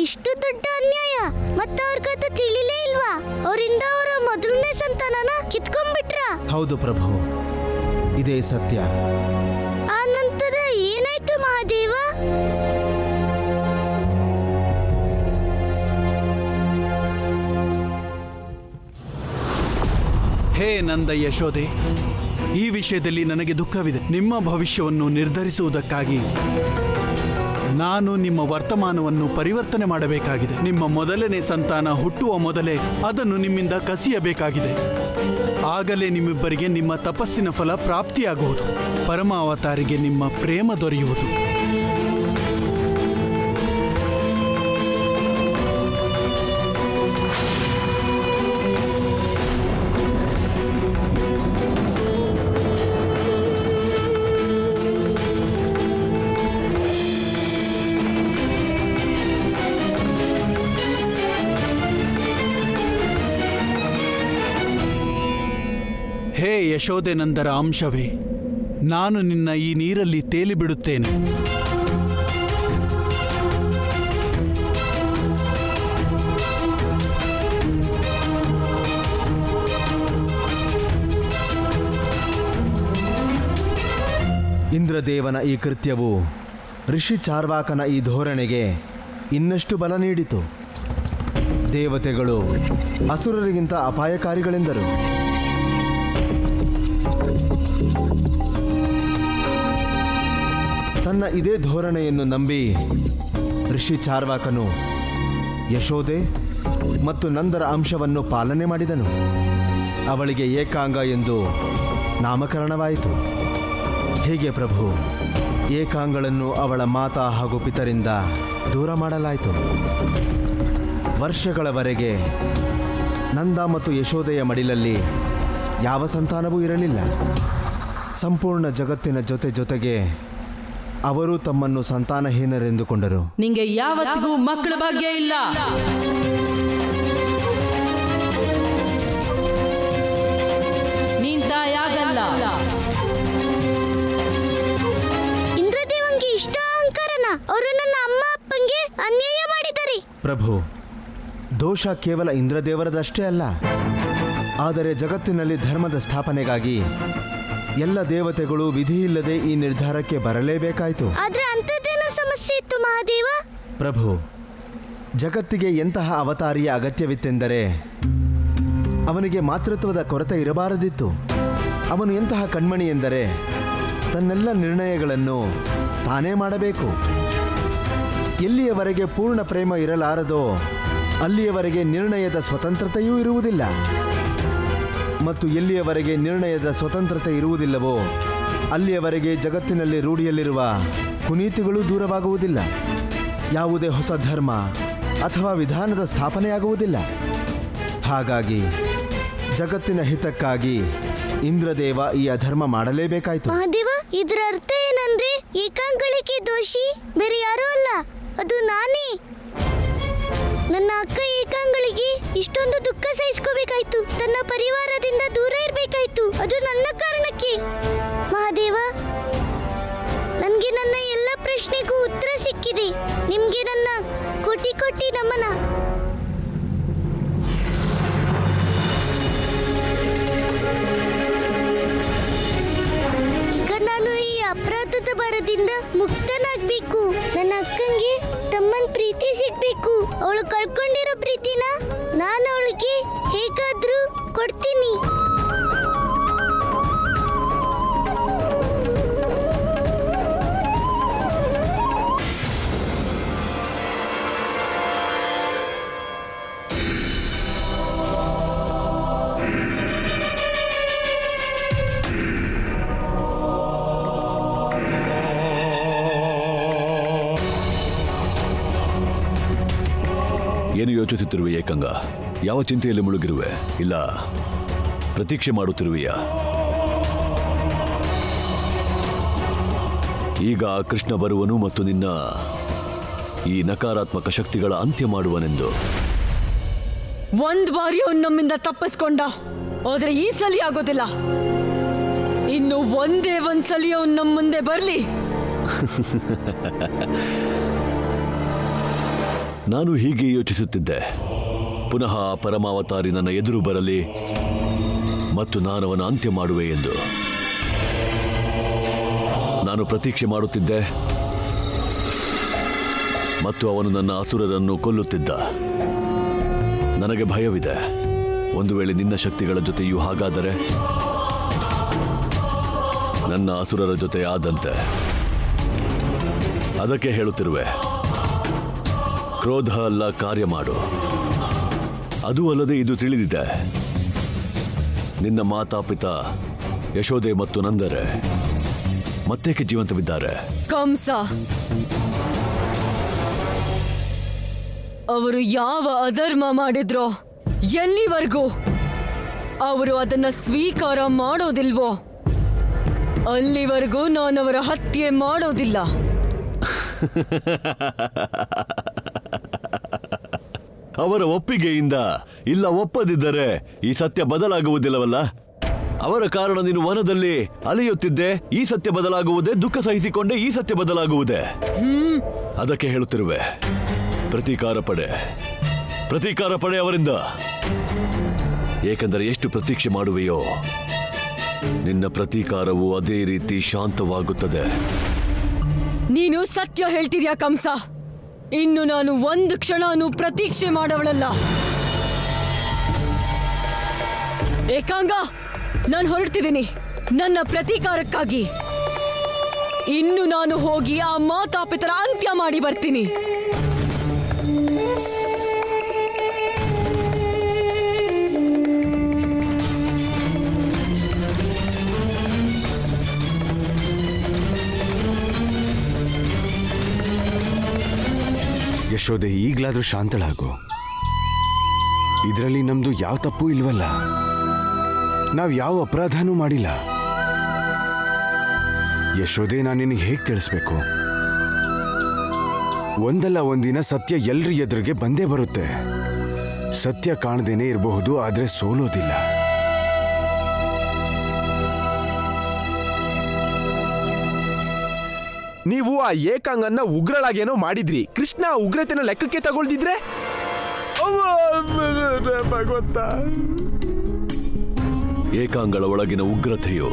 ಇಷ್ಟು ದೊಡ್ಡ ಅನ್ಯಾಯ ಮತ್ತೆ ಅವ್ರಿಗದು ತಿಳಿಲೇ ಇಲ್ವಾ? ಅವರಿಂದ ಅವರ ಮೊದಲನೇ ಸಂತಾನನ ಕಿತ್ಕೊಂಡ್ಬಿಟ್ರ? ಹೌದು ಪ್ರಭು, ಇದೇ ಸತ್ಯ. ಆ ನಂತರ ಏನಾಯ್ತು ಮಹಾದೇವ? ಹೇ ನಂದ ಯಶೋದೆ, ಈ ವಿಷಯದಲ್ಲಿ ನನಗೆ ದುಃಖವಿದೆ. ನಿಮ್ಮ ಭವಿಷ್ಯವನ್ನು ನಿರ್ಧರಿಸುವುದಕ್ಕಾಗಿ ನಾನು ನಿಮ್ಮ ವರ್ತಮಾನವನ್ನು ಪರಿವರ್ತನೆ ಮಾಡಬೇಕಾಗಿದೆ. ನಿಮ್ಮ ಮೊದಲನೇ ಸಂತಾನ ಹುಟ್ಟುವ ಮೊದಲೇ ಅದನ್ನು ನಿಮ್ಮಿಂದ ಕಸಿಯಬೇಕಾಗಿದೆ. ಆಗಲೇ ನಿಮ್ಮಿಬ್ಬರಿಗೆ ನಿಮ್ಮ ತಪಸ್ಸಿನ ಫಲ ಪ್ರಾಪ್ತಿಯಾಗುವುದು. ಪರಮಾವತಾರಿಗೆ ನಿಮ್ಮ ಪ್ರೇಮ ದೊರೆಯುವುದು. ಹೇ ಯಶೋದೆ ನಂದರ ಅಂಶವೇ, ನಾನು ನಿನ್ನ ಈ ನೀರಲ್ಲಿ ತೇಲಿಬಿಡುತ್ತೇನೆ. ಇಂದ್ರದೇವನ ಈ ಕೃತ್ಯವು ಋಷಿ ಚಾರ್ವಾಕನ ಈ ಧೋರಣೆಗೆ ಇನ್ನಷ್ಟು ಬಲ ನೀಡಿತು. ದೇವತೆಗಳು ಅಸುರರಿಗಿಂತ ಅಪಾಯಕಾರಿಗಳೆಂದರು. ತನ್ನ ಇದೇ ಧೋರಣೆಯನ್ನು ನಂಬಿ ಋಷಿ ಚಾರ್ವಾಕನು ಯಶೋದೆ ಮತ್ತು ನಂದರ ಅಂಶವನ್ನು ಪಾಲನೆ ಮಾಡಿದನು. ಅವಳಿಗೆ ಏಕಾಂಗ ಎಂದು ನಾಮಕರಣವಾಯಿತು. ಹೀಗೆ ಪ್ರಭು, ಏಕಾಂಗಳನ್ನು ಅವಳ ಮಾತಾ ಹಾಗೂ ಪಿತರಿಂದ ದೂರ ಮಾಡಲಾಯಿತು. ವರ್ಷಗಳವರೆಗೆ ನಂದ ಮತ್ತು ಯಶೋದೆಯ ಮಡಿಲಲ್ಲಿ ಯಾವ ಸಂತಾನವೂ ಇರಲಿಲ್ಲ. ಸಂಪೂರ್ಣ ಜಗತ್ತಿನ ಜೊತೆಗೆ ಅವರು ತಮ್ಮನ್ನು ಸಂತಾನಹೀನರೆಂದುಕೊಂಡರು. ನಿಂಗೆ ಯಾವತ್ತಿಗೂ ಮಕ್ಕಳ ಭಾಗ್ಯ ಇಲ್ಲ. ನೀನ್ ತಾಯಾಗಲ್ಲ. ಇಂದ್ರದೇವಂಗೆ ಇಷ್ಟ ಅಹಂಕಾರನ. ಅವರು ನನ್ನ ಅಮ್ಮ ಅಪ್ಪಂಗೆ ಅನ್ಯಾಯ ಮಾಡಿದ್ದಾರೆ. ಪ್ರಭು, ದೋಷ ಕೇವಲ ಇಂದ್ರದೇವರದಷ್ಟೇ ಅಲ್ಲ, ಆದರೆ ಜಗತ್ತಿನಲ್ಲಿ ಧರ್ಮದ ಸ್ಥಾಪನೆಗಾಗಿ ಎಲ್ಲ ದೇವತೆಗಳು ವಿಧಿಯಿಲ್ಲದೆ ಈ ನಿರ್ಧಾರಕ್ಕೆ ಬರಲೇಬೇಕಾಯಿತು. ಆದ್ರೆ ಅಂಥದ್ದೇನೋ ಸಮಸ್ಯೆ ಇತ್ತು ಮಹಾದೇವ. ಪ್ರಭು, ಜಗತ್ತಿಗೆ ಎಂತಹ ಅವತಾರಿಯ ಅಗತ್ಯವಿತ್ತೆಂದರೆ ಅವನಿಗೆ ಮಾತೃತ್ವದ ಕೊರತೆ ಇರಬಾರದಿತ್ತು. ಅವನು ಎಂತಹ ಕಣ್ಮಣಿ ಎಂದರೆ ತನ್ನೆಲ್ಲ ನಿರ್ಣಯಗಳನ್ನು ತಾನೇ ಮಾಡಬೇಕು. ಎಲ್ಲಿಯವರೆಗೆ ಪೂರ್ಣ ಪ್ರೇಮ ಇರಲಾರದೋ ಅಲ್ಲಿಯವರೆಗೆ ನಿರ್ಣಯದ ಸ್ವತಂತ್ರತೆಯೂ ಇರುವುದಿಲ್ಲ. ಮತ್ತು ಎಲ್ಲಿಯವರೆಗೆ ನಿರ್ಣಯದ ಸ್ವತಂತ್ರತೆ ಇರುವುದಿಲ್ಲವೋ ಅಲ್ಲಿಯವರೆಗೆ ಜಗತ್ತಿನಲ್ಲಿ ರೂಢಿಯಲ್ಲಿರುವ ಕುನೀತಿಗಳು ದೂರವಾಗುವುದಿಲ್ಲ. ಯಾವುದೇ ಹೊಸ ಧರ್ಮ ಅಥವಾ ವಿಧಾನದ ಸ್ಥಾಪನೆಯಾಗುವುದಿಲ್ಲ. ಹಾಗಾಗಿ ಜಗತ್ತಿನ ಹಿತಕ್ಕಾಗಿ ಇಂದ್ರದೇವ ಈ ಅಧರ್ಮ ಮಾಡಲೇಬೇಕಾಯಿತು. ಮಹಾದೇವ, ಇದರ ಅರ್ಥ ಏನಂದ್ರೆ ಏಕಾಂಗಳಿಗೆ ದೋಷಿ ಬೇರೆ ಯಾರೂ ಅಲ್ಲ, ಅದು ನಾನೇ. ನನ್ನ ಅಕ್ಕ ಏಕಾಂಗಳಿಗೆ ಇಷ್ಟೊಂದು ದುಃಖ ಸಹಿಸ್ಕೋಬೇಕಾಯ್ತು. ತನ್ನ ಪರಿವಾರದಿಂದ ದೂರ ಇರಬೇಕಾಯ್ತು. ಅದು ನನ್ನ ಕಾರಣಕ್ಕೆ. ಮಹಾದೇವ, ನನಗೆ ನನ್ನ ಎಲ್ಲ ಪ್ರಶ್ನೆಗೂ ಉತ್ತರ ಸಿಕ್ಕಿದೆ. ನಿಮ್ಗೆ ನನ್ನ ಕೋಟಿ ಕೋಟಿ ನಮನ. ಈಗ ನಾನು ಈ ಅಪರಾಧದ ಭಾರದಿಂದ ಮುಕ್ತನಾಗ್ಬೇಕು. ನನ್ನ ಅಕ್ಕಂಗೆ ತಮ್ಮನ್ ಪ್ರೀತಿ ಸಿಗ್ಬೇಕು. ಅವಳು ಕಳ್ಕೊಂಡಿರೋ ಪ್ರೀತಿನ ನಾನು ಅವಳಿಗೆ ಹೇಗಾದ್ರೂ ಕೊಡ್ತೀನಿ. ಏನು ಯೋಚಿಸುತ್ತಿರುವೆ ಏಕಾಂಗ? ಯಾವ ಚಿಂತೆಯಲ್ಲಿ ಮುಳುಗಿರುವೆ? ಇಲ್ಲ ಪ್ರತೀಕ್ಷೆ ಮಾಡುತ್ತಿರುವೆಯ? ಈಗ ಕೃಷ್ಣ ಬರುವನು ಮತ್ತು ನಿನ್ನ ಈ ನಕಾರಾತ್ಮಕ ಶಕ್ತಿಗಳ ಅಂತ್ಯ ಮಾಡುವನೆಂದು. ಒಂದ್ ಬಾರಿ ಅವನು ನಮ್ಮಿಂದ ತಪ್ಪಿಸ್ಕೊಂಡ, ಆದ್ರೆ ಈ ಸಲ ಆಗೋದಿಲ್ಲ. ಇನ್ನು ಒಂದೇ ಒಂದ್ಸಲಿ ಅವನು ನಮ್ಮ ಮುಂದೆ ಬರ್ಲಿ. ನಾನು ಹೀಗೆ ಯೋಚಿಸುತ್ತಿದ್ದೆ. ಪುನಃ ಪರಮಾವತಾರಿ ನನ್ನ ಎದುರು ಬರಲಿ ಮತ್ತು ನಾನು ಅವನ ಅಂತ್ಯ ಮಾಡುವೆ ಎಂದು ನಾನು ಪ್ರತೀಕ್ಷೆ ಮಾಡುತ್ತಿದ್ದೆ. ಮತ್ತು ಅವನು ನನ್ನ ಅಸುರರನ್ನು ಕೊಲ್ಲುತ್ತಿದ್ದ. ನನಗೆ ಭಯವಿದೆ, ಒಂದು ವೇಳೆ ನಿನ್ನ ಶಕ್ತಿಗಳ ಜೊತೆಯೂ ಹಾಗಾದರೆ ನನ್ನ ಅಸುರರ ಜೊತೆ ಆದಂತೆ. ಅದಕ್ಕೆ ಹೇಳುತ್ತಿರುವೆ, ಕ್ರೋಧ ಅಲ್ಲ, ಕಾರ್ಯ ಮಾಡು. ಅದೂ ಅಲ್ಲದೆ ಇದು ತಿಳಿದಿದೆ, ನಿನ್ನ ಮಾತಾಪಿತಾ ಯಶೋದೆ ಮತ್ತು ನಂದರೆ ಮತ್ತೇಕೆ ಜೀವಂತವಿದ್ದಾರೆ? ಕಂಸ ಅವರು ಯಾವ ಅಧರ್ಮ ಮಾಡಿದ್ರೋ, ಎಲ್ಲಿವರೆಗೂ ಅವರು ಅದನ್ನ ಸ್ವೀಕಾರ ಮಾಡೋದಿಲ್ವೋ ಅಲ್ಲಿವರೆಗೂ ನಾನವರ ಹತ್ಯೆ ಮಾಡೋದಿಲ್ಲ. ಅವರ ಒಪ್ಪಿಗೆಯಿಂದ, ಇಲ್ಲ ಒಪ್ಪದಿದ್ದರೆ ಈ ಸತ್ಯ ಬದಲಾಗುವುದಿಲ್ಲವಲ್ಲ. ಅವರ ಕಾರಣ ನೀನು ವನದಲ್ಲಿ ಅಲೆಯುತ್ತಿದ್ದೆ, ಈ ಸತ್ಯ ಬದಲಾಗುವುದೇ. ದುಃಖ ಸಹಿಸಿಕೊಂಡೆ, ಈ ಸತ್ಯ ಬದಲಾಗುವುದೇ. ಅದಕ್ಕೆ ಹೇಳುತ್ತಿರುವೆ, ಪ್ರತೀಕಾರ ಪಡೆ ಅವರಿಂದ. ಏಕೆಂದರೆ ಎಷ್ಟು ಪ್ರತೀಕ್ಷೆ ಮಾಡುವೆಯೋ ನಿನ್ನ ಪ್ರತೀಕಾರವು ಅದೇ ರೀತಿ ಶಾಂತವಾಗುತ್ತದೆ. ನೀನು ಸತ್ಯ ಹೇಳ್ತಿದ್ಯಾ ಕಂಸ. ಇನ್ನು ನಾನು ಒಂದು ಕ್ಷಣನೂ ಪ್ರತೀಕ್ಷೆ ಮಾಡವಳಲ್ಲ. ಏಕಾಂಗ, ನಾನು ಹೊರಡ್ತಿದ್ದೀನಿ ನನ್ನ ಪ್ರತೀಕಾರಕ್ಕಾಗಿ. ಇನ್ನು ನಾನು ಹೋಗಿ ಆ ಮಾತಾಪಿತರ ಅಂತ್ಯ ಮಾಡಿ ಬರ್ತೀನಿ. ಯಶೋದೆ, ಈಗ್ಲಾದ್ರೂ ಶಾಂತಳಾಗು. ಇದರಲ್ಲಿ ನಮ್ದು ಯಾವ ತಪ್ಪು ಇಲ್ವಲ್ಲ. ನಾವ್ ಯಾವ ಅಪರಾಧನೂ ಮಾಡಿಲ್ಲ. ಯಶೋದೆ, ನಾನು ನಿನಗೆ ಹೇಗೆ ತಿಳಿಸ್ಬೇಕು? ಒಂದಲ್ಲ ಒಂದಿನ ಸತ್ಯ ಎಲ್ರ ಎದುರಿಗೆ ಬಂದೇ ಬರುತ್ತೆ. ಸತ್ಯ ಕಾಣದೇನೆ ಇರಬಹುದು, ಆದ್ರೆ ಸೋಲೋದಿಲ್ಲ. ನೀವು ಆ ಏಕಾಂಗನ್ನ ಉಗ್ರಳಾಗೇನೋ ಮಾಡಿದ್ರಿ. ಕೃಷ್ಣ ಉಗ್ರತೆನ ಲೆಕ್ಕಕ್ಕೆ ತಗೊಳ್ದಿದ್ರೆ ಭಗವಂತ. ಏಕಾಂಗಳ ಒಳಗಿನ ಉಗ್ರತೆಯು,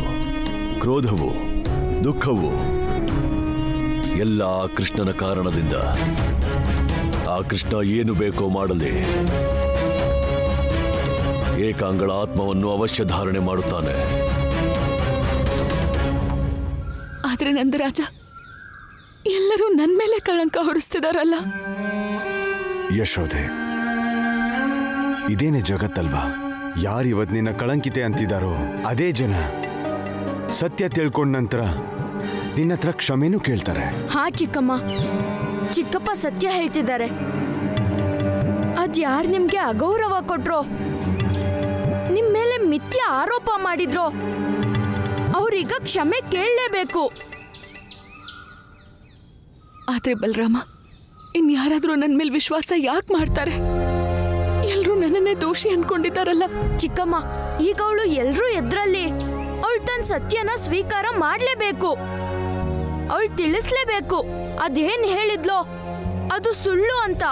ಕ್ರೋಧವು, ದುಃಖವು ಎಲ್ಲ ಕೃಷ್ಣನ ಕಾರಣದಿಂದ. ಆ ಕೃಷ್ಣ ಏನು ಬೇಕೋ ಮಾಡಲಿ, ಏಕಾಂಗಳ ಆತ್ಮವನ್ನು ಅವಶ್ಯ ಧಾರಣೆ ಮಾಡುತ್ತಾನೆ. ಆದ್ರೆ ನಂದರಾಜ, ಎಲ್ಲರೂ ನನ್ನ ಮೇಲೆ ಕಳಂಕ ಹೊರಿಸ್ತಿದಾರಲ್ಲ. ಯಶೋದೆ, ಇದೇನೆ ಜಗತ್ತಲ್ವಾ? ಯಾರಿವತ್ ನಿನ್ನ ಕಳಂಕಿತೆ ಅಂತಿದಾರೋ ಅದೇ ಜನ ಸತ್ಯ ತಿಳ್ಕೊಂಡ ನಂತರ ನಿನ್ನ ಹತ್ರ ಕ್ಷಮೆನೂ ಕೇಳ್ತಾರೆ. ಹಾ ಚಿಕ್ಕಮ್ಮ, ಚಿಕ್ಕಪ್ಪ ಸತ್ಯ ಹೇಳ್ತಿದ್ದಾರೆ. ಅದ್ಯಾರು ನಿಮ್ಗೆ ಅಗೌರವ ಕೊಟ್ರೋ, ನಿಮ್ ಮೇಲೆ ಮಿಥ್ಯ ಆರೋಪ ಮಾಡಿದ್ರೋ, ಅವ್ರೀಗ ಕ್ಷಮೆ ಕೇಳಲೇಬೇಕು. ಆದ್ರೆ ಬಲರಾಮ, ಇನ್ಯಾರಾದ್ರೂ ನನ್ನ ಮೇಲೆ ವಿಶ್ವಾಸ ಯಾಕೆ ಮಾಡ್ತಾರೆ? ಎಲ್ರೂ ನನ್ನನ್ನೇ ದೋಷಿ ಅನ್ಕೊಂಡಿದ್ದಾರಲ್ಲ. ಚಿಕ್ಕಮ್ಮ, ಈಗ ಅವಳು ಎಲ್ರೂ ಎದ್ರಲ್ಲಿ ಅವಳು ತನ್ನ ಸತ್ಯನ ಸ್ವೀಕಾರ ಮಾಡ್ಲೇಬೇಕು. ಅವಳು ತಿಳಿಸ್ಲೇಬೇಕು ಅದೇನ್ ಹೇಳಿದ್ಲೋ ಅದು ಸುಳ್ಳು ಅಂತ.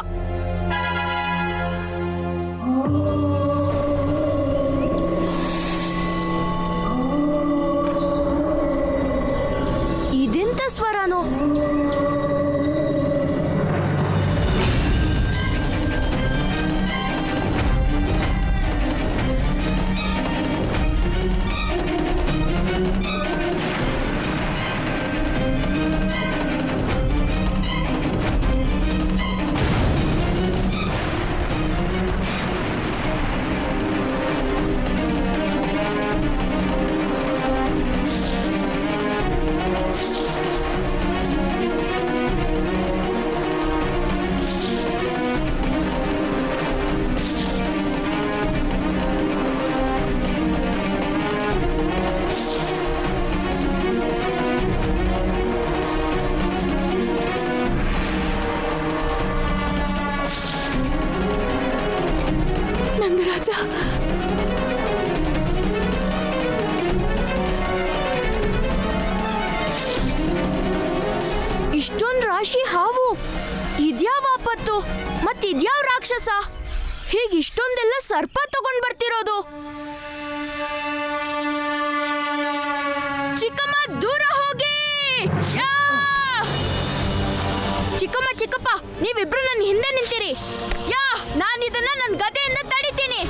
ಇದೆಂತ ಸ್ವರನೋ? ನಂದರಾಜ, ಇಷ್ಟೊಂದು ರಾಶಿ ಹಾವು, ಇದ್ಯಾವ ಆಪತ್ತು ಮತ್ತಿದ್ಯಾವ ರಾಕ್ಷಸ ಹೀಗೆ ಇಷ್ಟೊಂದೆಲ್ಲ ಸರ್ಪ ತಗೊಂಡ್ ಬರ್ತಿರೋದು? ಚಿಕ್ಕಮ್ಮ, ದೂರ ಹೋಗಿ! ಚಿಕ್ಕಮ್ಮ, ಚಿಕ್ಕಪ್ಪ, ನೀವಿಬ್ರು ನನ್ನ ಹಿಂದೆ ನಿಂತಿರಿ. ನಾನು ಇದನ್ನ ನನ್ನ ಗದೆಯಿಂದ ತಡಿತೀನಿ.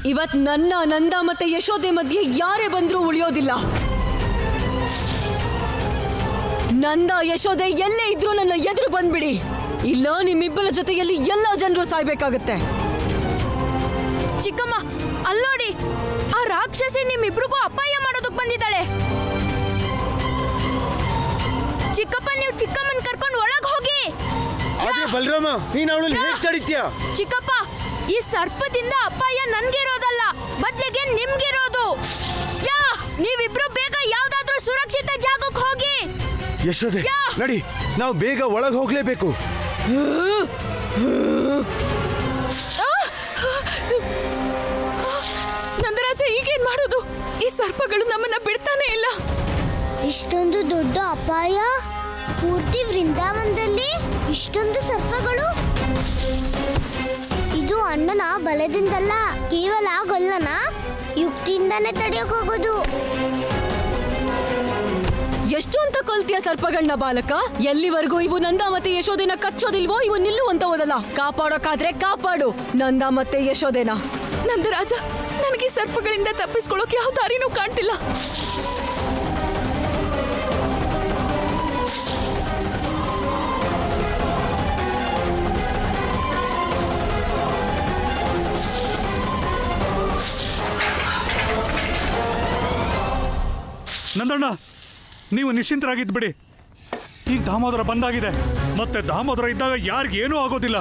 ಇವತ್ ನನ್ನ ನಂದ ಮತ್ತೆ ಯಶೋದೆ ಮಧ್ಯೆ ಯಾರೇ ಬಂದ್ರೂ ಉಳಿಯೋದಿಲ್ಲ. ನಂದ ಯಶೋದೆ ಎಲ್ಲೇ ಇದ್ರೂ ನನ್ನ ಎದುರು ಬಂದ್ಬಿಡಿ, ಇಲ್ಲ ನಿಮ್ಮಿಬ್ಬರ ಜೊತೆಯಲ್ಲಿ ಎಲ್ಲ ಜನರು ಸಾಯ್ಬೇಕಾಗತ್ತೆ. ಚಿಕ್ಕಮ್ಮ, ಅಲ್ಲೋಡಿ, ಆ ರಾಕ್ಷಸಿ ನಿಮ್ಮಿಬ್ರಿಗೂ ಅಪಾಯ ಮಾಡೋದಕ್ ಬಂದಿದ್ದಾಳೆ. ಚಿಕ್ಕಪ್ಪ, ನೀವು ಚಿಕ್ಕಮ್ಮನ್ ಕರ್ಕೊಂಡು ಒಳಗ್ ಹೋಗಿ. ಬಲರಾಮ, ನೀನ್ ಅವಳನ್ನ ಹೇಗೆ ತಡಿತೀಯ? ಚಿಕ್ಕಪ್ಪ, ಈ ಸರ್ಪದಿಂದ ಅಪಾಯ ನನ್ಗಿರೋದಲ್ಲ, ಬದ್ಲಿಗೆ ನಿಮ್ಗಿರೋದು. ನೀವಿಬ್ರು ಬೇಗ ಯಾವ್ದಾದ್ರೂ ಸುರಕ್ಷಿತ ಜಾಗಕ್ಕೆ ಹೋಗಿ. ಯಶೋದೆ, ನಡಿ, ನಾವು ಬೇಗ ಒಳಗೆ ಹೋಗ್ಲೇಬೇಕು. ನಂದರಾಜ, ಈಗೇನ್ ಮಾಡೋದು? ಈ ಸರ್ಪಗಳು ನಮ್ಮನ್ನ ಬಿಡ್ತಾನೆ ಇಲ್ಲ. ಇಷ್ಟೊಂದು ದೊಡ್ಡ ಅಪಾಯ ಪೂರ್ತಿ ವೃಂದಾವನದಲ್ಲಿ ಇಷ್ಟೊಂದು ಸರ್ಪಗಳು? ಇದು ಅಣ್ಣನ ಬಲದಿಂದಲ್ಲ, ಕೇವಲ ಗೊಲ್ಲನ ಯುಕ್ತಿಯಿಂದಾನೇ ತಡೆಯೋಕೋಗೋದು. ಎಷ್ಟು ಅಂತ ಕೊಲ್ತೀಯ ಸರ್ಪಗಳನ್ನ ಬಾಲಕ? ಎಲ್ಲಿವರೆಗೂ ಇವು ನಂದ ಮತ್ತೆ ಯಶೋದೆನ ಕಚ್ಚೋದಿಲ್ವೋ ಇವು ನಿಲ್ಲುವಂತವದಲ್ಲ. ಕಾಪಾಡೋಕಾದ್ರೆ ಕಾಪಾಡು ನಂದ ಮತ್ತೆ ಯಶೋದೆನ. ನಂದರಾಜ, ನನಗೆ ಸರ್ಪಗಳಿಂದ ತಪ್ಪಿಸ್ಕೊಳ್ಳೋಕೆ ಯಾವ ದಾರಿನೂ ಕಾಣ್ತಿಲ್ಲ. ನಂದಣ್ಣ, ನೀವು ನಿಶ್ಚಿಂತರಾಗಿದ್ದು ಬಿಡಿ. ಈಗ ದಾಮೋದರ ಬಂದಾಗಿದೆ, ಮತ್ತೆ ದಾಮೋದರ ಇದ್ದಾಗ ಯಾರಿಗೇನೂ ಆಗೋದಿಲ್ಲ.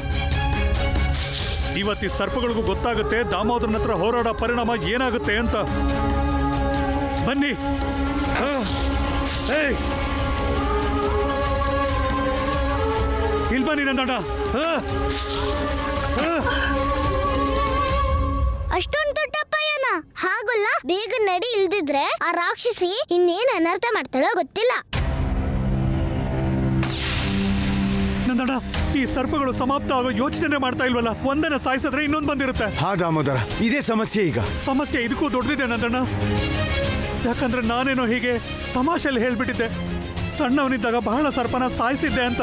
ಇವತ್ತಿ ಸರ್ಪಗಳಿಗೂ ಗೊತ್ತಾಗುತ್ತೆ ದಾಮೋದರನ ಹತ್ರ ಹೋರಾಡೋ ಪರಿಣಾಮ ಏನಾಗುತ್ತೆ ಅಂತ. ಬನ್ನಿ. ಇಲ್ಲಿ ಬನ್ನಿ ನಂದಣ್ಣ. ಅಷ್ಟೊಂದು ದೊಡ್ಡ ಅಪಾಯನ? ಹಾಗಲ್ಲ, ಬೇಗ ನಡಿ, ಇಲ್ದಿದ್ರೆ ಆ ರಾಕ್ಷಸಿ ಇನ್ನೇನ್ ಅನರ್ಥ ಮಾಡ್ತಾಳೋ ಗೊತ್ತಿಲ್ಲ. ನಂದಣ್ಣ, ಈ ಸರ್ಪಗಳು ಸಮಾಪ್ತ ಆಗೋ ಯೋಚನೆ ಮಾಡ್ತಾ ಇಲ್ವಲ್ಲ. ಒಂದನ್ನ ಸಾಯಿಸಿದ್ರೆ ಇನ್ನೊಂದು ಬಂದಿರುತ್ತೆ. ಹಾ ದಾಮೋದರ, ಇದೇ ಸಮಸ್ಯೆ. ಈಗ ಸಮಸ್ಯೆ ಇದಕ್ಕೂ ದೊಡ್ಡದಿದೆ ನಂದಣ್ಣ. ಯಾಕಂದ್ರೆ ನಾನೇನೋ ಹೀಗೆ ತಮಾಷೆಯಲ್ಲಿ ಹೇಳ್ಬಿಟ್ಟಿದ್ದೆ, ಸಣ್ಣವನಿದ್ದಾಗ ಬಹಳ ಸರ್ಪನ ಸಾಯಿಸಿದ್ದೆ ಅಂತ.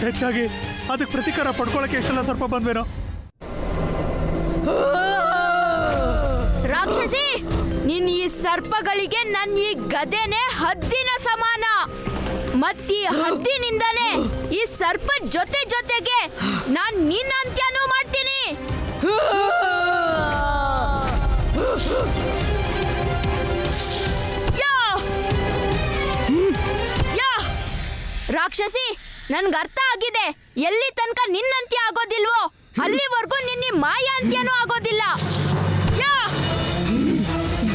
ಹೆಚ್ಚಾಗಿ ಅದಕ್ಕೆ ಪ್ರತಿಕಾರ ಪಡ್ಕೊಳ್ಳಕ್ಕೆ ಎಷ್ಟೆಲ್ಲ ಸರ್ಪ ಬಂದ್ವೇನೋ. ರಾಕ್ಷಸಿ, ನಿನ್ ಈ ಸರ್ಪಗಳಿಗೆ ನನ್ನ ಈ ಗದೆನೆ ಹದ್ದಿನ ಸಮಾನ. ಮತ್ತೀ ಹದ್ದಿನಿಂದಲೇ ಈ ಸರ್ಪ ಜೊತೆಗೆ ನಾನ್ ನಿನ್ನ ಅಂತ್ಯನೂ ಮಾಡ್ತೀನಿ. ರಾಕ್ಷಸಿ, ನನ್ಗೆ ಅರ್ಥ ಆಗಿದೆ. ಎಲ್ಲಿ ತನಕ ನಿನ್ನಂತ್ಯ ಆಗೋದಿಲ್ವೋ ಅಲ್ಲಿವರೆಗೂ ನಿನ್ನ ಮಾಯ ಅಂತ್ಯನೂ ಆಗೋದಿಲ್ಲ.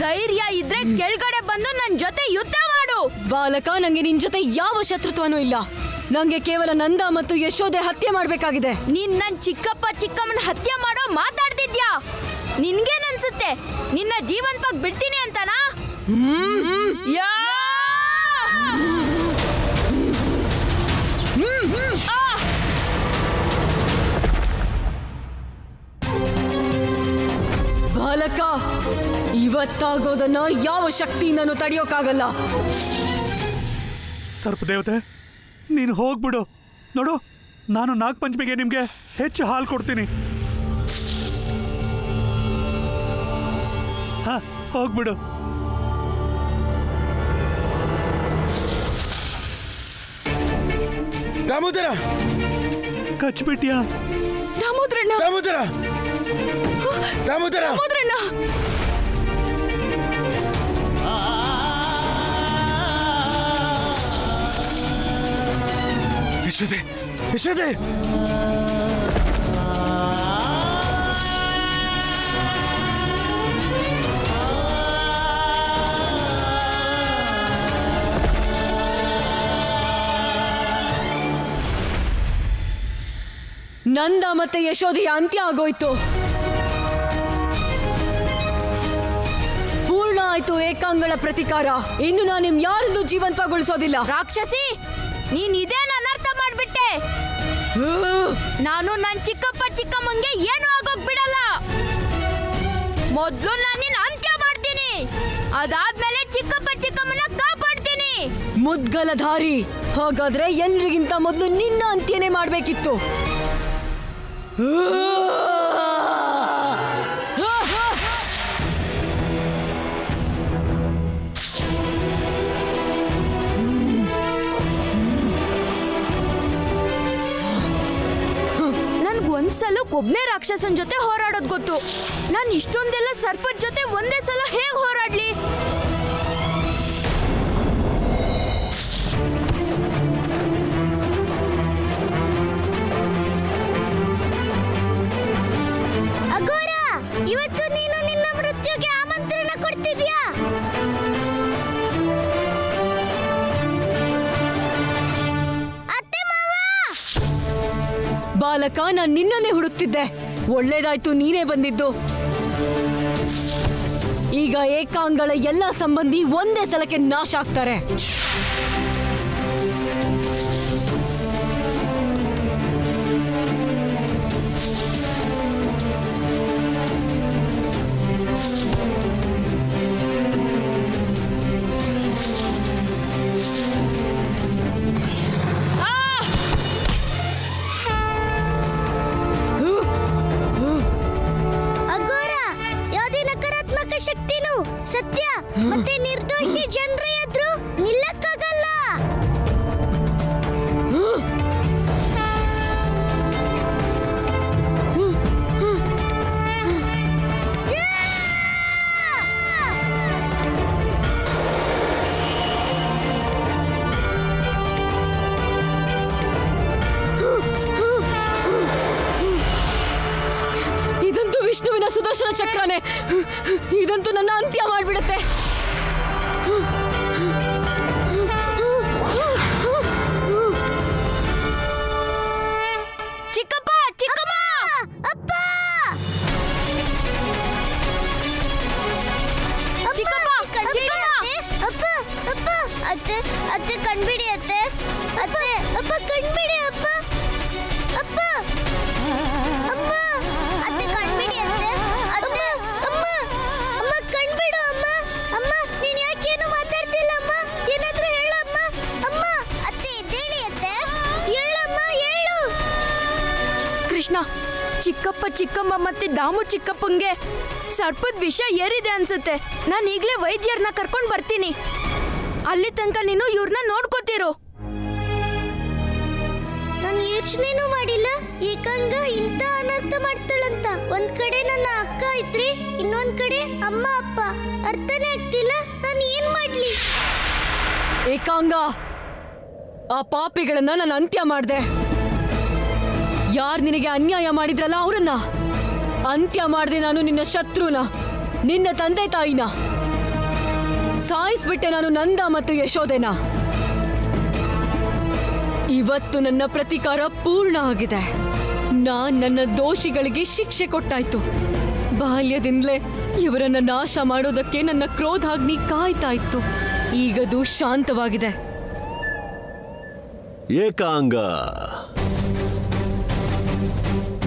ಧೈರ್ಯ ಇದ್ರೆ ಕೆಳಗಡೆ ಬಂದು ನನ್ ಜೊತೆ ಯುದ್ಧ ಮಾಡು. ಬಾಲಕ, ನಂಗೆ ನಿನ್ ಜೊತೆ ಯಾವ ಶತ್ರುತ್ವನೂ ಇಲ್ಲ. ನಂಗೆ ಕೇವಲ ನಂದ ಮತ್ತು ಯಶೋದೆ ಹತ್ಯೆ ಮಾಡ್ಬೇಕಾಗಿದೆ. ನೀನ್ ನನ್ ಚಿಕ್ಕಪ್ಪ ಚಿಕ್ಕಮ್ಮನ ಹತ್ಯೆ ಮಾಡೋ ಮಾತಾಡ್ತಿದ್ಯಾ? ನಿನ್ಗೇನನ್ಸುತ್ತೆ ನಿನ್ನ ಜೀವಂತವಾಗಿ ಬಿಡ್ತೀನಿ ಅಂತನಾ? ಬಾಲಕ, ಇವತ್ತಾಗೋದನ್ನ ಯಾವ ಶಕ್ತಿಯಿಂದನೂ ತಡೆಯೋಕ್ಕಾಗಲ್ಲ. ಸರ್ಪ ದೇವತೆ, ನೀನು ಹೋಗ್ಬಿಡು. ನೋಡು, ನಾನು ನಾಗಪಂಚಮಿಗೆ ನಿಮ್ಗೆ ಹೆಚ್ಚು ಹಾಲು ಕೊಡ್ತೀನಿ. ಹಾ, ಹೋಗ್ಬಿಡು. ದಾಮೋದರ, ಕಚ್ಬಿಟ್ಯಾ? ದಾಮೋದರಣ್ಣ, ದಾಮೋದರ, ದಾಮೋದರ, ದಾಮೋದರಣ್ಣ. ಯಶೋದೆ, ಯಶೋದೆ, ನಂದ ಮತ್ತೆ ಯಶೋದೆಯ ಅಂತ್ಯ ಆಗೋಯ್ತು. ಪೂರ್ಣ ಆಯ್ತು ಏಕಾಂಗಳ ಪ್ರತಿಕಾರ. ಇನ್ನು ನಾನು ನಿಮ್ ಯಾರನ್ನು ಜೀವಂತಗೊಳಿಸೋದಿಲ್ಲ. ರಾಕ್ಷಸಿ, ನೀನ್ ಇದೇನ ಅನರ್ಥ ಮಾಡ್ಬಿಟ್ಟೆ. ನಾನು ನನ್ ಚಿಕ್ಕಪ್ಪ ಚಿಕ್ಕಮ್ಮಂಗೆ ಏನು ಆಗೋಗ್ ಬಿಡಲ್ಲ. ಮೊದ್ಲು ನಾನು ನಿನ್ನ ಅಂತ್ಯ ಮಾಡ್ತೀನಿ, ಅದಾದ್ಮೇಲೆ ಚಿಕ್ಕಪ್ಪ ಚಿಕ್ಕಮ್ಮನ ಕಾಪಾಡ್ತೀನಿ. ಮುದ್ಗಲಧಾರಿ, ಹಾಗಾದ್ರೆ ಎಲ್ರಿಗಿಂತ ಮೊದಲು ನಿನ್ನ ಅಂತ್ಯನೇ ಮಾಡ್ಬೇಕಿತ್ತು. ನನ್ಗೊಂದ್ಸಲ ಒಬ್ನೇ ರಾಕ್ಷಸನ್ ಜೊತೆ ಹೋರಾಡೋದ್ ಗೊತ್ತು. ನಾನು ಇಷ್ಟೊಂದೆಲ್ಲ ಸರ್ಪದ ಜೊತೆ ಒಂದೇ ಸಲ ಹೇಗ್ ಹೋರಾಡ್ಲಿ? ಅಘೋರ, ಇವತ್ತು ನೀನು ನಿನ್ನ ಮೃತ್ಯುಗೆ ಆಮಂತ್ರಣ ಕೊಡ್ತಿದ್ಯಾ? ಅತ್ತೆ ಮಾವ! ಬಾಲಕ, ನಾನು ನಿನ್ನನ್ನೇ ಹುಡುಕ್ತಿದ್ದೆ. ಒಳ್ಳೇದಾಯ್ತು ನೀನೇ ಬಂದಿದ್ದು. ಈಗ ಏಕಾಂಗಳ ಎಲ್ಲ ಸಂಬಂಧಿ ಒಂದೇ ಸಲಕ್ಕೆ ನಾಶ ಆಗ್ತಾರೆ. ಚಕ್ರನೇ. ಇದಂತೂ ನನ್ನ ಅಂತ್ಯ ಮಾಡ್ಬಿಡುತ್ತೆ. ಚಿಕ್ಕಪ್ಪ, ಚಿಕ್ಕಮ್ಮ, ಅಪ್ಪ, ಚಿಕ್ಕಪ್ಪ, ಅಪ್ಪ, ಅಪ್ಪ, ಅತ್ತೆ, ಅತ್ತೆ ಕಣ್ಬಿಡಿ ಅತ್ತೆ, ಅತ್ತೆ, ಅಪ್ಪ ಕಣ್ಬಿಡಿ ಅಪ್ಪ, ಅಪ್ಪ, ಅಮ್ಮ, ಅತ್ತೆ ಕಣ್ಬಿಡಿ ಅತ್ತೆ, ಅತ್ತೆ, ಅಮ್ಮ, ಅಮ್ಮ ಕಣ್ಬಿಡು ಅಮ್ಮ, ಅಮ್ಮ ನೀನ್ ಯಾಕೇನು ಮಾತಾಡ್ತಿಲ್ಲ ಅಮ್ಮ, ಏನಾದ್ರೂ ಹೇಳಮ್ಮ, ಅಮ್ಮ, ಅತ್ತೆ ಎದ್ದೇಳಿ ಅತ್ತೆ, ಹೇಳಮ್ಮ ಹೇಳು. ಕೃಷ್ಣ, ಚಿಕ್ಕಪ್ಪ ಚಿಕ್ಕಮ್ಮ ಮತ್ತೆ ದಾಮು ಚಿಕ್ಕಪ್ಪಂಗೆ ಸರ್ಪದ ವಿಷ ಏರಿದೆ ಅನ್ಸುತ್ತೆ. ನಾನು ಈಗಲೇ ವೈದ್ಯರನ್ನ ಕರ್ಕೊಂಡು ಬರ್ತೀನಿ. ಅಲ್ಲಿ ತನಕ ನೀನು ಇವ್ರನ್ನ ನೋಡ್ಕೋತಿರು. ನಾನು ಯೋಚನೆನೂ ಮಾಡಿಲ್ಲ ಏಕಾಂಗ ಇಂಥ ಅನರ್ಥ ಮಾಡ್ತಾಳಂತ. ಒಂದ್ ಕಡೆ ನನ್ನ ಅಕ್ಕ ಇದ್ರಿ, ಇನ್ನೊಂದ್ ಕಡೆ ಅಮ್ಮ ಅಪ್ಪ. ಅರ್ಥನೇ ಆಗ್ತಿಲ್ಲ, ನಾನು ಏನ್ ಮಾಡ್ಲಿ? ಏಕಾಂಗ, ಆ ಪಾಪಿಗಳನ್ನ ನಾನು ಅಂತ್ಯ ಮಾಡ್ದೆ. ಯಾರು ನಿನಗೆ ಅನ್ಯಾಯ ಮಾಡಿದ್ರಲ್ಲ ಅವರನ್ನ ಅಂತ್ಯ ಮಾಡ್ದೆ. ನಾನು ನಿನ್ನ ಶತ್ರುನ, ನಿನ್ನ ತಂದೆ ತಾಯಿನ ಸಾಯಿಸ್ಬಿಟ್ಟೆ. ನಾನು ನಂದ ಮತ್ತು ಯಶೋದೆನ. ಇವತ್ತು ನನ್ನ ಪ್ರತೀಕಾರ ಪೂರ್ಣ ಆಗಿದೆ. ನನ್ನ ದೋಷಿಗಳಿಗೆ ಶಿಕ್ಷೆ ಕೊಟ್ಟಾಯ್ತು. ಬಾಲ್ಯದಿಂದಲೇ ಇವರನ್ನ ನಾಶ ಮಾಡೋದಕ್ಕೆ ನನ್ನ ಕ್ರೋಧಾಗ್ನಿ ಕಾಯ್ತಾ ಇತ್ತು. ಈಗದು ಶಾಂತವಾಗಿದೆ. ಏಕಾಂಗ,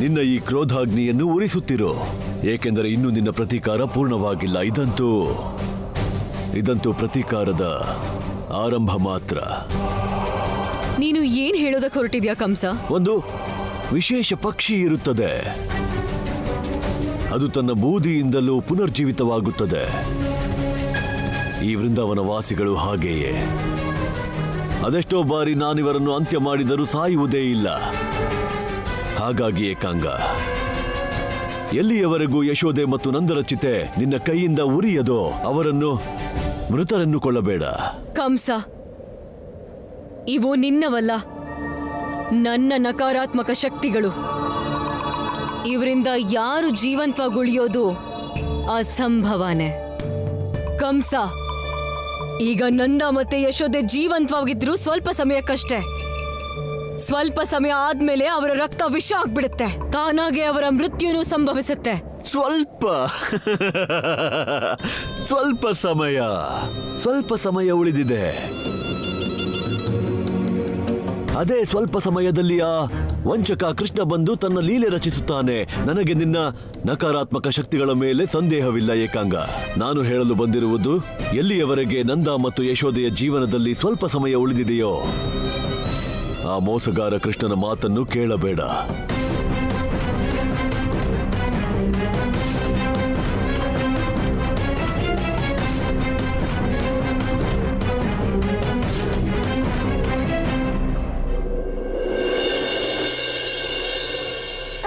ನಿನ್ನ ಈ ಕ್ರೋಧಾಗ್ನಿಯನ್ನು ಉರಿಸುತ್ತಿರೋ, ಏಕೆಂದರೆ ಇನ್ನೂ ನಿನ್ನ ಪ್ರತೀಕಾರ ಪೂರ್ಣವಾಗಿಲ್ಲ. ಇದಂತೂ ಪ್ರತೀಕಾರದ ಆರಂಭ ಮಾತ್ರ. ನೀನು ಏನ್ ಹೇಳೋದಕ್ಕೆ ಹೊರಟಿದ್ಯಾ ಕಂಸ? ಒಂದು ವಿಶೇಷ ಪಕ್ಷಿ ಇರುತ್ತದೆ, ಅದು ತನ್ನ ಬೂದಿಯಿಂದಲೂ ಪುನರ್ಜೀವಿತವಾಗುತ್ತದೆ. ಈ ವೃಂದಾವನ ವಾಸಿಗಳು ಹಾಗೆಯೇ. ಅದೆಷ್ಟೋ ಬಾರಿ ನಾನಿವರನ್ನು ಅಂತ್ಯ ಮಾಡಿದರೂ ಸಾಯುವುದೇ ಇಲ್ಲ. ಹಾಗಾಗಿ ಏಕಾಂಗ, ಎಲ್ಲಿಯವರೆಗೂ ಯಶೋದೆ ಮತ್ತು ನಂದರ ಚಿತೆ ನಿನ್ನ ಕೈಯಿಂದ ಉರಿಯದೋ ಅವರನ್ನು ಮೃತರೆನ್ನುಕೊಳ್ಳಬೇಡ. ಕಂಸ, ಇವು ನಿನ್ನವಲ್ಲ, ನನ್ನ ನಕಾರಾತ್ಮಕ ಶಕ್ತಿಗಳು. ಇವರಿಂದ ಯಾರು ಜೀವಂತವಾಗಿ ಉಳಿಯೋದು ಅಸಂಭವನೇ. ಕಂಸ, ಈಗ ನಂದ ಮತ್ತೆ ಯಶೋದೆ ಜೀವಂತವಾಗಿದ್ರು ಸ್ವಲ್ಪ ಸಮಯಕ್ಕಷ್ಟೇ. ಸ್ವಲ್ಪ ಸಮಯ ಆದ್ಮೇಲೆ ಅವರ ರಕ್ತ ವಿಷ ಆಗ್ಬಿಡುತ್ತೆ. ತಾನಾಗೆ ಅವರ ಮೃತ್ಯುನೂ ಸಂಭವಿಸುತ್ತೆ. ಸ್ವಲ್ಪ ಸಮಯ ಉಳಿದಿದೆ. ಅದೇ ಸ್ವಲ್ಪ ಸಮಯದಲ್ಲಿ ಆ ವಂಚಕ ಕೃಷ್ಣ ಬಂದು ತನ್ನ ಲೀಲೆ ರಚಿಸುತ್ತಾನೆ. ನನಗೆ ನಿನ್ನ ನಕಾರಾತ್ಮಕ ಶಕ್ತಿಗಳ ಮೇಲೆ ಸಂದೇಹವಿಲ್ಲ ಏಕಾಂಗ. ನಾನು ಹೇಳಲು ಬಂದಿರುವುದು, ಎಲ್ಲಿಯವರೆಗೆ ನಂದ ಮತ್ತು ಯಶೋದೆಯ ಜೀವನದಲ್ಲಿ ಸ್ವಲ್ಪ ಸಮಯ ಉಳಿದಿದೆಯೋ ಆ ಮೋಸಗಾರ ಕೃಷ್ಣನ ಮಾತನ್ನು ಕೇಳಬೇಡ.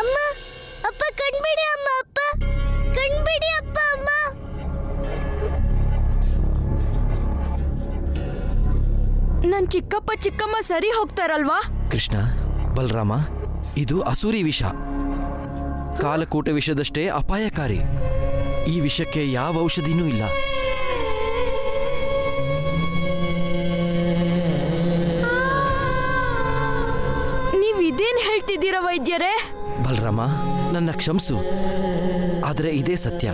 ಅಮ್ಮ, ಅಪ್ಪ ಕಣ್ಬಿಡಿ ಅಮ್ಮ, ಅಪ್ಪ ಕಣ್ಬಿಡಿ ಅಪ್ಪ, ಅಮ್ಮ. ನನ್ ಚಿಕ್ಕಪ್ಪ ಚಿಕ್ಕಮ್ಮ ಸರಿ ಹೋಗ್ತಾರಲ್ವಾ? ಕೃಷ್ಣ, ಬಲರಾಮ, ಇದು ಅಸೂರಿ ವಿಷ. ಕಾಲಕೂಟ ವಿಷದಷ್ಟೇ ಅಪಾಯಕಾರಿ. ಈ ವಿಷಕ್ಕೆ ಯಾವ ಔಷಧಿನೂ ಇಲ್ಲ. ನೀವ್ ಇದೇನ್ ಹೇಳ್ತಿದ್ದೀರಾ ವೈದ್ಯರೇ? ಬಲರಾಮ, ನನ್ನ ಕ್ಷಮಿಸು, ಆದರೆ ಇದೇ ಸತ್ಯ.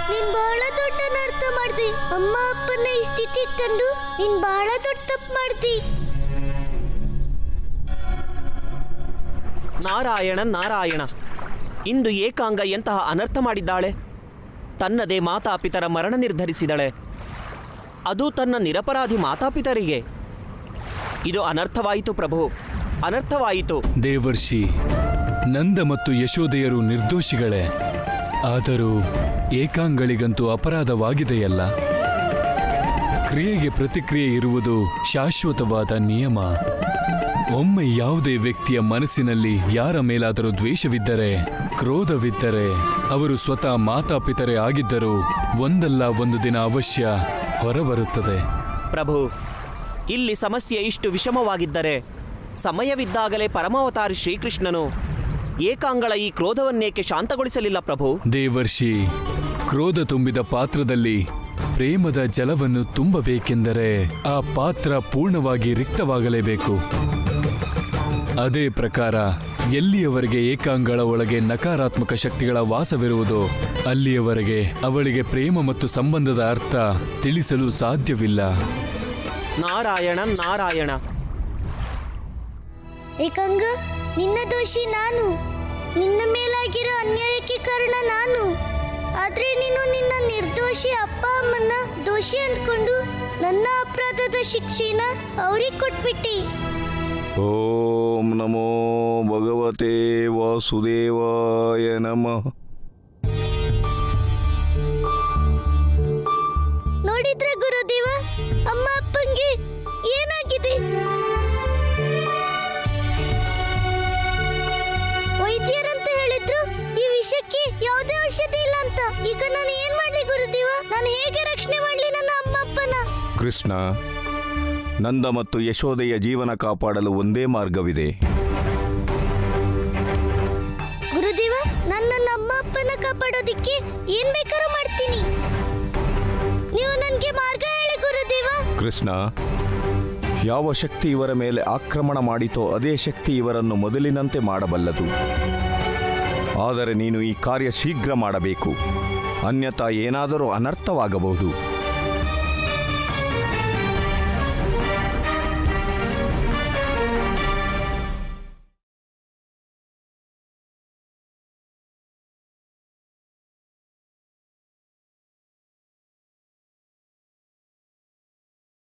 ನೀನ್ ಬಹಳ ದೊಡ್ಡ ಅನರ್ಥ ಮಾಡ್ದಿ. ಅಮ್ಮ ಅಪ್ಪನ ಈ ಸ್ಥಿತಿಗೆ ತಂದು ನೀನ್ ಬಹಳ ದೊಡ್ಡ ತಪ್ಪು ಮಾಡ್ದಿ. ನಾರಾಯಣ ನಾರಾಯಣ, ಇಂದು ಏಕಾಂಗ ಎಂತಹ ಅನರ್ಥ ಮಾಡಿದ್ದಾಳೆ. ತನ್ನದೇ ಮಾತಾಪಿತರ ಮರಣ ನಿರ್ಧರಿಸಿದಳೆ, ಅದು ತನ್ನ ನಿರಪರಾಧಿ ಮಾತಾಪಿತರಿಗೆ. ಇದು ಅನರ್ಥವಾಯಿತು ಪ್ರಭು, ಅನರ್ಥವಾಯಿತು. ದೇವರ್ಷಿ, ನಂದ ಮತ್ತು ಯಶೋದೆಯರು ನಿರ್ದೋಷಿಗಳೇ. ಆದರೂ ಏಕಾಂಗಳಿಗಂತೂ ಅಪರಾಧವಾಗಿದೆಯಲ್ಲ. ಕ್ರಿಯೆಗೆ ಪ್ರತಿಕ್ರಿಯೆ ಇರುವುದು ಶಾಶ್ವತವಾದ ನಿಯಮ. ಒಮ್ಮೆ ಯಾವುದೇ ವ್ಯಕ್ತಿಯ ಮನಸ್ಸಿನಲ್ಲಿ ಯಾರ ಮೇಲಾದರೂ ದ್ವೇಷವಿದ್ದರೆ, ಕ್ರೋಧವಿದ್ದರೆ, ಅವರು ಸ್ವತಃ ಮಾತಾಪಿತರೇ ಆಗಿದ್ದರೂ ಒಂದಲ್ಲ ಒಂದು ದಿನ ಅವಶ್ಯ ಹೊರಬರುತ್ತದೆ. ಪ್ರಭು, ಇಲ್ಲಿ ಸಮಸ್ಯೆ ಇಷ್ಟು ವಿಷಮವಾಗಿದ್ದರೆ ಸಮಯವಿದ್ದಾಗಲೇ ಪರಮಾವತಾರಿ ಶ್ರೀಕೃಷ್ಣನು ಏಕಾಂಗಳ ಈ ಕ್ರೋಧವನ್ನೇಕೆ ಶಾಂತಗೊಳಿಸಲಿಲ್ಲ ಪ್ರಭು? ದೇವರ್ಷಿ, ಕ್ರೋಧ ತುಂಬಿದ ಪಾತ್ರದಲ್ಲಿ ಪ್ರೇಮದ ಜಲವನ್ನು ತುಂಬಬೇಕೆಂದರೆ ಆ ಪಾತ್ರ ಪೂರ್ಣವಾಗಿ ರಿಕ್ತವಾಗಲೇಬೇಕು. ಅದೇ ಪ್ರಕಾರ ಎಲ್ಲಿಯವರೆಗೆ ಏಕಾಂಗಳ ಒಳಗೆ ನಕಾರಾತ್ಮಕ ಶಕ್ತಿಗಳ ವಾಸವಿರುವುದೋ ಅಲ್ಲಿಯವರೆಗೆ ಅವಳಿಗೆ ಪ್ರೇಮ ಮತ್ತು ಸಂಬಂಧದ ಅರ್ಥ ತಿಳಿಸಲು ಸಾಧ್ಯವಿಲ್ಲ. ನಾರಾಯಣ ನಾರಾಯಣ. ಏಕಾಂಗ, ನಿನ್ನ ದೋಷಿ ನಾನು, ನಿನ್ನ ಮೇಲಾಗಿರೋ ಅನ್ಯಾಯಕ್ಕೆ ಕಾರಣ ನಾನು. ಆದ್ರೆ ನೀನು ನಿನ್ನ ನಿರ್ದೋಷಿ ಅಪ್ಪ ಅಮ್ಮನ್ನ ದೋಷಿ ಅಂದ್ಕೊಂಡು ನನ್ನ ಅಪರಾಧದ ಶಿಕ್ಷೆನ ಅವ್ರಿಗೆ ಕೊಟ್ಬಿಟ್ಟಿ. ಓಂ ನಮೋ ಭಗವತೆ ವಾಸುದೇವಾಯ ನಮಃ. ನೋಡಿದ್ರೆ ಗುರುದೇವ, ಅಮ್ಮ ಅಪ್ಪಂಗೆ ಏನಾಗಿದೆ? ವೈದ್ಯರಂತ ಹೇಳಿದ್ರು ಈ ವಿಷಯಕ್ಕೆ ಯಾವುದೇ ಔಷಧಿ ಇಲ್ಲ ಅಂತ. ಈಗ ನಾನು ಏನ್ ಮಾಡ್ಲಿ ಗುರುದೇವ? ನಾನು ಹೇಗೆ ರಕ್ಷಣೆ ಮಾಡ್ಲಿ ನನ್ನ ಅಮ್ಮ ಅಪ್ಪನ? ಕೃಷ್ಣ, ನಂದ ಮತ್ತು ಯಶೋದೆಯ ಜೀವನ ಕಾಪಾಡಲು ಒಂದೇ ಮಾರ್ಗವಿದೆ. ಗುರುದೇವ, ನಾನು ನನ್ನ ಅಮ್ಮ ಅಪ್ಪನ ಕಾಪಾಡೋದಿಕ್ಕೆ ಏನ್ ಬೇಕಾದ್ರೂ ಮಾಡ್ತೀನಿ. ನೀವು ನನಗೆ ಮಾರ್ಗ ಹೇಳಿ ಗುರುದೇವ. ಕೃಷ್ಣ, ಯಾವ ಶಕ್ತಿ ಇವರ ಮೇಲೆ ಆಕ್ರಮಣ ಮಾಡಿತೋ ಅದೇ ಶಕ್ತಿ ಇವರನ್ನು ಮೊದಲಿನಂತೆ ಮಾಡಬಲ್ಲದು. ಆದರೆ ನೀನು ಈ ಕಾರ್ಯ ಶೀಘ್ರ ಮಾಡಬೇಕು, ಅನ್ಯಥಾ ಏನಾದರೂ ಅನರ್ಥವಾಗಬಹುದು.